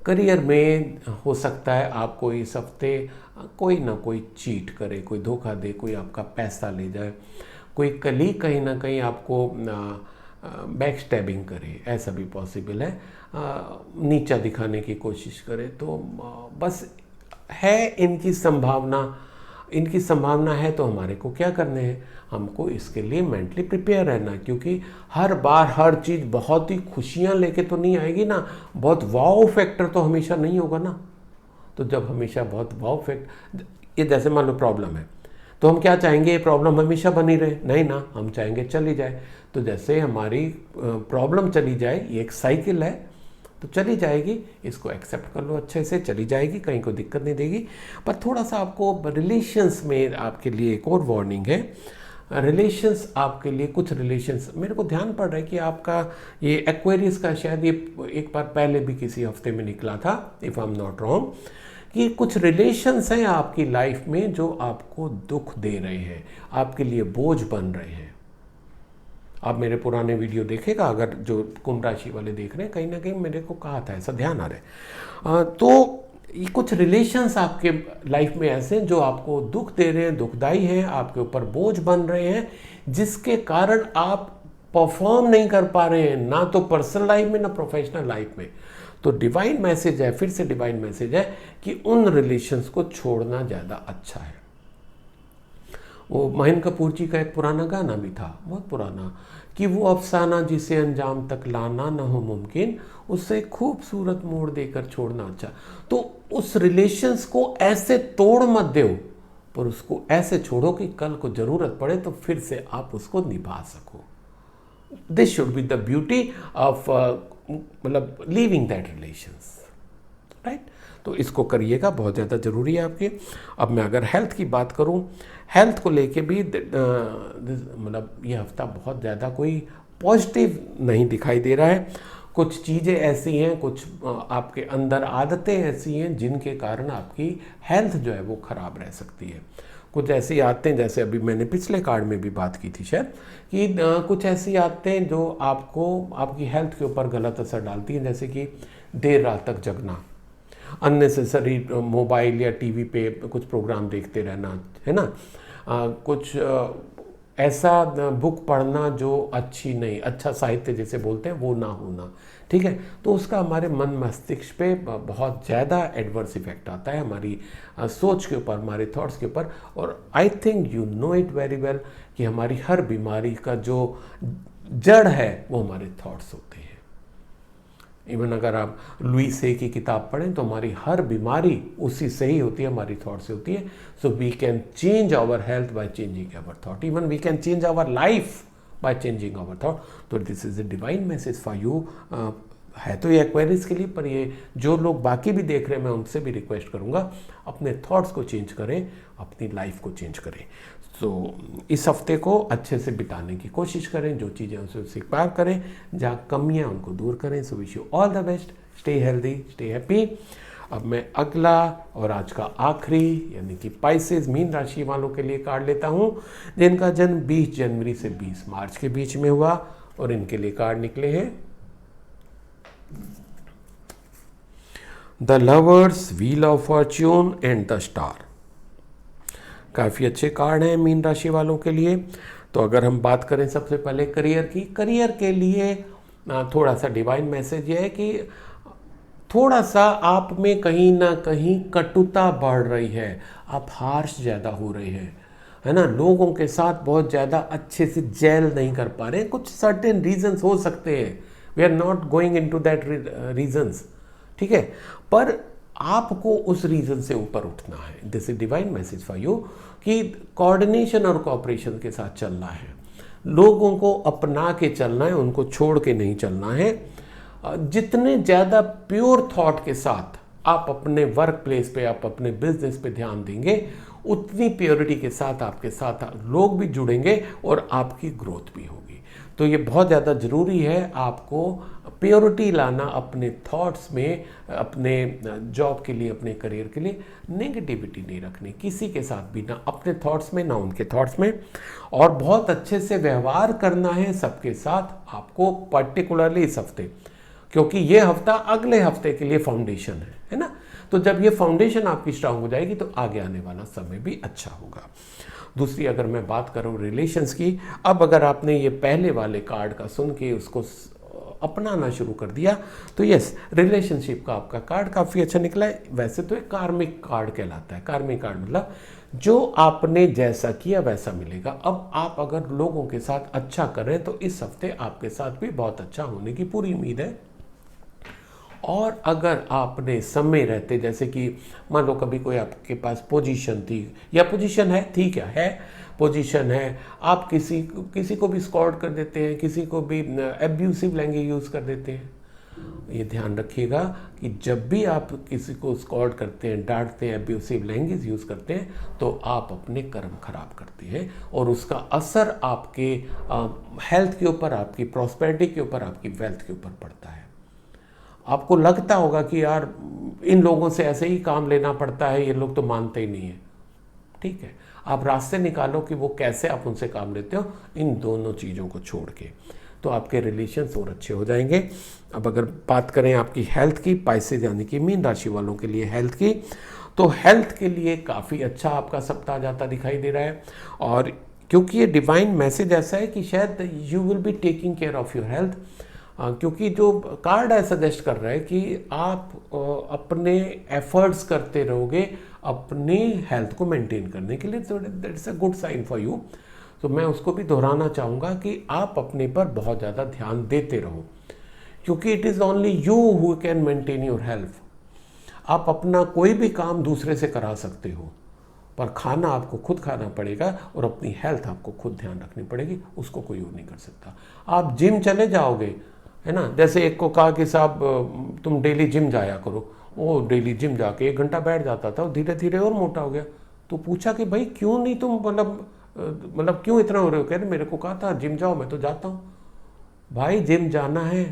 Career में हो सकता है आपको इस हफ्ते कोई ना कोई चीट करे, कोई धोखा दे, कोई आपका पैसा ले जाए, कोई कलीग कहीं ना कहीं आपको बैक स्टैबिंग करे, ऐसा भी पॉसिबल है, नीचा दिखाने की कोशिश करे। तो बस है इनकी संभावना है तो हमारे को क्या करने हैं, हमको इसके लिए मेंटली प्रिपेयर रहना, क्योंकि हर बार हर चीज़ बहुत ही खुशियाँ लेके तो नहीं आएगी ना, बहुत वाव फैक्टर तो हमेशा नहीं होगा ना। तो जब हमेशा बहुत वाव फैक्टर, ये जैसे मान लो प्रॉब्लम है तो हम क्या चाहेंगे, ये प्रॉब्लम हमेशा बनी रहे, नहीं ना, हम चाहेंगे चली जाए। तो जैसे हमारी प्रॉब्लम चली जाए, ये एक साइकिल है, तो चली जाएगी, इसको एक्सेप्ट कर लो, अच्छे से चली जाएगी, कहीं कोई दिक्कत नहीं देगी। पर थोड़ा सा आपको रिलेशंस में आपके लिए एक और वार्निंग है। रिलेशंस आपके लिए, कुछ रिलेशंस मेरे को ध्यान पड़ रहा है कि आपका ये एक्वेरियस का शायद ये एक बार पहले भी किसी हफ्ते में निकला था, if I am not wrong, कि कुछ रिलेशंस हैं आपकी लाइफ में जो आपको दुख दे रहे हैं, आपके लिए बोझ बन रहे हैं। आप मेरे पुराने वीडियो देखेगा, अगर जो कुंभ राशि वाले देख रहे हैं, कहीं ना कहीं मेरे को कहा था, ऐसा ध्यान आ रहा है। तो ये कुछ रिलेशंस आपके लाइफ में ऐसे हैं जो आपको दुख दे रहे हैं, दुखदाई हैं, आपके ऊपर बोझ बन रहे हैं, जिसके कारण आप परफॉर्म नहीं कर पा रहे हैं, ना तो पर्सनल लाइफ में ना प्रोफेशनल लाइफ में। तो डिवाइन मैसेज है, फिर से डिवाइन मैसेज है कि उन रिलेशंस को छोड़ना ज़्यादा अच्छा है। वो महेंद्र कपूर जी का एक पुराना गाना भी था, बहुत पुराना, कि वो अफसाना जिसे अंजाम तक लाना न हो मुमकिन, उससे खूबसूरत मोड़ देकर छोड़ना अच्छा। तो उस रिलेशंस को ऐसे तोड़ मत दो, पर उसको ऐसे छोड़ो कि कल को जरूरत पड़े तो फिर से आप उसको निभा सको। This should be the beauty of मतलब लीविंग दैट रिलेशंस, राइट। तो इसको करिएगा, बहुत ज़्यादा ज़रूरी है आपके। अब मैं अगर हेल्थ की बात करूं, हेल्थ को लेके भी मतलब ये हफ्ता बहुत ज़्यादा कोई पॉजिटिव नहीं दिखाई दे रहा है। कुछ चीज़ें ऐसी हैं, कुछ आपके अंदर आदतें ऐसी हैं जिनके कारण आपकी हेल्थ जो है वो ख़राब रह सकती है। कुछ ऐसी आदतें, जैसे अभी मैंने पिछले कार्ड में भी बात की थी शायद, कि कुछ ऐसी आदतें जो आपको आपकी हेल्थ के ऊपर गलत असर डालती हैं, जैसे कि देर रात तक जगना, अननेसेसरी मोबाइल या टीवी पे कुछ प्रोग्राम देखते रहना, है ना, कुछ ऐसा बुक पढ़ना जो अच्छी नहीं, अच्छा साहित्य जिसे बोलते हैं वो ना होना, ठीक है। तो उसका हमारे मन मस्तिष्क पे बहुत ज़्यादा एडवर्स इफेक्ट आता है, हमारी सोच के ऊपर, हमारे थॉट्स के ऊपर। और I think you know it very well कि हमारी हर बीमारी का जो जड़ है वो हमारे थॉट्स होते हैं। इवन अगर आप लुई से की किताब पढ़ें तो हमारी हर बीमारी उसी से ही होती है, हमारी थॉट से होती है। So we can change our health by changing our thought, even we can change our life by changing our thought. तो this is a divine message for you. है तो ये एक्वेरियस के लिए, पर ये जो लोग बाकी भी देख रहे हैं मैं उनसे भी रिक्वेस्ट करूँगा अपने थॉट्स को चेंज करें, अपनी लाइफ को चेंज करें। तो इस हफ्ते को अच्छे से बिताने की कोशिश करें, जो चीज़ें उनसे स्वीकार करें, जहाँ कमियाँ उनको दूर करें। सो wish you all the best, stay healthy, stay happy. अब मैं अगला और आज का आखिरी यानी कि पाइसेस मीन राशि वालों के लिए कार्ड लेता हूँ, जिनका जन्म 20 जनवरी से 20 मार्च के बीच में हुआ, और इनके लिए कार्ड निकले हैं the lovers, wheel of Fortune and the star. काफ़ी अच्छे कार्ड हैं मीन राशि वालों के लिए। तो अगर हम बात करें सबसे पहले करियर की, करियर के लिए थोड़ा सा डिवाइन मैसेज ये है कि थोड़ा सा आप में कहीं ना कहीं कटुता बढ़ रही है, आप हार्श ज़्यादा हो रहे हैं, है ना। लोगों के साथ बहुत ज़्यादा अच्छे से जेल नहीं कर पा रहे हैं। कुछ सर्टेन रीजंस हो सकते हैं, we are not going into that reasons, ठीक है, पर आपको उस रीजन से ऊपर उठना है। This is divine message for you कि कोऑर्डिनेशन और कोऑपरेशन के साथ चलना है, लोगों को अपना के चलना है, उनको छोड़ के नहीं चलना है। जितने ज़्यादा प्योर थॉट के साथ आप अपने वर्क प्लेस पे, आप अपने बिजनेस पे ध्यान देंगे, उतनी प्योरिटी के साथ आपके साथ लोग भी जुड़ेंगे और आपकी ग्रोथ भी होगी। तो ये बहुत ज़्यादा ज़रूरी है आपको प्योरिटी लाना अपने थॉट्स में, अपने जॉब के लिए, अपने करियर के लिए। नेगेटिविटी नहीं रखनी किसी के साथ भी, ना अपने थॉट्स में ना उनके थॉट्स में, और बहुत अच्छे से व्यवहार करना है सबके साथ आपको, पर्टिकुलरली इस हफ्ते, क्योंकि ये हफ्ता अगले हफ्ते के लिए फाउंडेशन है ना। तो जब ये फाउंडेशन आपकी स्ट्रांग हो जाएगी तो आगे आने वाला समय भी अच्छा होगा। दूसरी अगर मैं बात करूँ रिलेशंस की, अब अगर आपने ये पहले वाले कार्ड का सुन के उसको अपनाना शुरू कर दिया तो यस, रिलेशनशिप का आपका कार्ड काफ़ी अच्छा निकला है। वैसे तो एक कार्मिक कार्ड कहलाता है। कार्मिक कार्ड मतलब जो आपने जैसा किया वैसा मिलेगा। अब आप अगर लोगों के साथ अच्छा करें तो इस हफ्ते आपके साथ भी बहुत अच्छा होने की पूरी उम्मीद है। और अगर आपने समय रहते, जैसे कि मान लो कभी कोई आपके पास पोजीशन थी, या पोजीशन है, ठीक है पोजीशन है, आप किसी को भी स्कॉट कर देते हैं, किसी को भी एब्यूसिव लैंग्वेज यूज़ कर देते हैं। ये ध्यान रखिएगा कि जब भी आप किसी को स्कॉट करते हैं, डांटते हैं, एब्यूसिव लैंग्वेज यूज़ करते हैं, तो आप अपने कर्म खराब करते हैं, और उसका असर आपके हेल्थ के ऊपर, आपकी प्रॉस्पेरिटी के ऊपर, आपकी वेल्थ के ऊपर पड़ता है। आपको लगता होगा कि यार इन लोगों से ऐसे ही काम लेना पड़ता है, ये लोग तो मानते ही नहीं है, ठीक है, आप रास्ते निकालो कि वो कैसे आप उनसे काम लेते हो, इन दोनों चीज़ों को छोड़ के, तो आपके रिलेशंस और अच्छे हो जाएंगे। अब अगर बात करें आपकी हेल्थ की, पाइसेस यानी कि मीन राशि वालों के लिए हेल्थ की, तो हेल्थ के लिए काफ़ी अच्छा आपका सप्ताह जाता दिखाई दे रहा है। और क्योंकि ये डिवाइन मैसेज ऐसा है कि शायद you will be taking care of your health, क्योंकि जो कार्ड है सजेस्ट कर रहा है कि आप अपने एफर्ट्स करते रहोगे अपनी हेल्थ को मेंटेन करने के लिए, तो that's a good sign for you. तो मैं उसको भी दोहराना चाहूँगा कि आप अपने पर बहुत ज़्यादा ध्यान देते रहो, क्योंकि it is only you who can maintain your health. आप अपना कोई भी काम दूसरे से करा सकते हो, पर खाना आपको खुद खाना पड़ेगा, और अपनी हेल्थ आपको खुद ध्यान रखनी पड़ेगी, उसको कोई और नहीं कर सकता। आप जिम चले जाओगे, है ना, जैसे एक को कहा कि साहब तुम डेली जिम जाया करो, वो डेली जिम जाके 1 घंटा बैठ जाता था, धीरे धीरे और मोटा हो गया। तो पूछा कि भाई क्यों नहीं तुम, मतलब क्यों इतना हो रहे हो? कह रहे मेरे को कहा था जिम जाओ, मैं तो जाता हूँ। भाई जिम जाना है,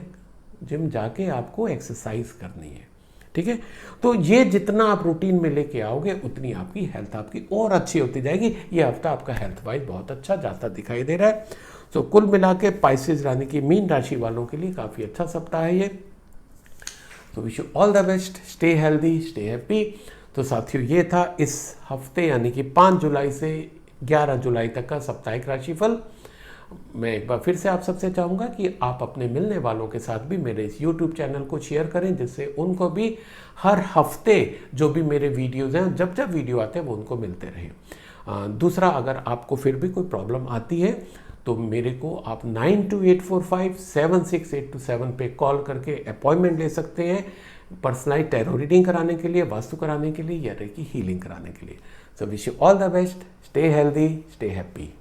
जिम जाके आपको एक्सरसाइज करनी है, ठीक है। तो ये जितना आप रूटीन में लेके आओगे उतनी आपकी हेल्थ आपकी और अच्छी होती जाएगी। ये हफ्ता आपका हेल्थ वाइज बहुत अच्छा जाता दिखाई दे रहा है। तो कुल मिला के पाइसेस यानी कि मीन राशि वालों के लिए काफ़ी अच्छा सप्ताह है ये। तो wish you all the best, stay healthy, stay happy. तो साथियों ये था इस हफ्ते यानी कि 5 जुलाई से 11 जुलाई तक का साप्ताहिक राशिफल। मैं एक बार फिर से आप सबसे चाहूँगा कि आप अपने मिलने वालों के साथ भी मेरे इस YouTube चैनल को शेयर करें, जिससे उनको भी हर हफ्ते जो भी मेरे वीडियोज़ हैं, जब जब वीडियो आते हैं वो उनको मिलते रहें। दूसरा, अगर आपको फिर भी कोई प्रॉब्लम आती है तो मेरे को आप 9284576827 पे कॉल करके अपॉइंटमेंट ले सकते हैं, पर्सनलाइज टैरो रीडिंग कराने के लिए, वास्तु कराने के लिए या रेकी हीलिंग कराने के लिए। सो wish you all the best, stay healthy, stay happy.